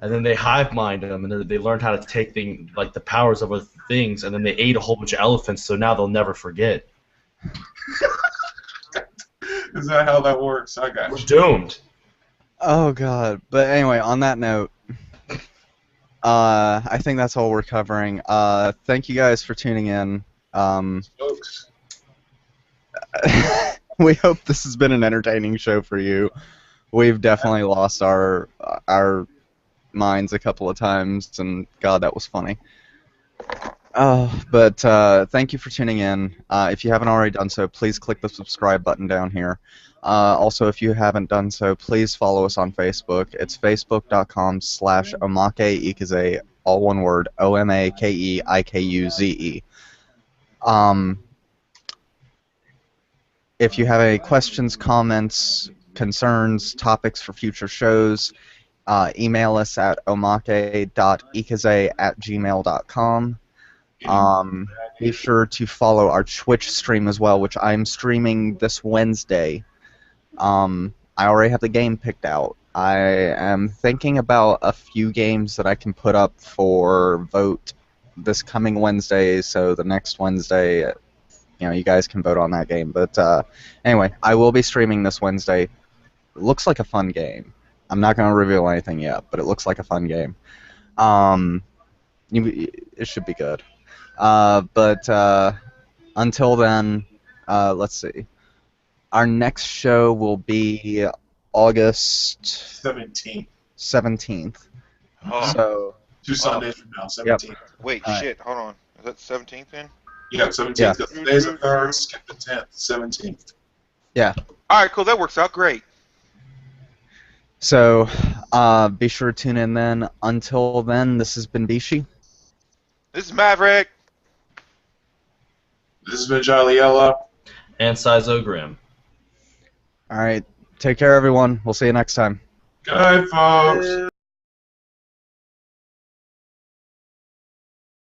And then they hive mind them, and they learned how to take like the powers of other things, and then they ate a whole bunch of elephants, so now they'll never forget. Is that how that works? I got We're you. doomed. Oh, God. But anyway, on that note, I think that's all we're covering. Thank you guys for tuning in. Folks. We hope this has been an entertaining show for you. We've definitely lost our minds a couple of times, and God, that was funny. But thank you for tuning in. If you haven't already done so, please click the subscribe button down here. Also, if you haven't done so, please follow us on Facebook. It's facebook.com/Omake Ikuze, all one word, OMAKEIKUZE. If you have any questions, comments, concerns, topics for future shows, email us at omake.ikuze@gmail.com. Be sure to follow our Twitch stream as well, which I'm streaming this Wednesday. I already have the game picked out. I am thinking about a few games that I can put up for vote this coming Wednesday, so the next Wednesday, you guys can vote on that game. But anyway, I will be streaming this Wednesday. It looks like a fun game. I'm not going to reveal anything yet, but it looks like a fun game. It should be good. But until then, let's see. Our next show will be August 17th. Oh. So 2 Sundays from now, 17th. Wait, All right. shit, hold on. Is that 17th then? Yeah, 17th. Yeah. Today's the 3rd, skip the 10th, 17th. Alright, cool, that works out great. So be sure to tune in then. Until then, this has been Bishi. This is Maverick. This has been Jolly And Sizo Grim. All right. Take care, everyone. We'll see you next time. Good night, folks.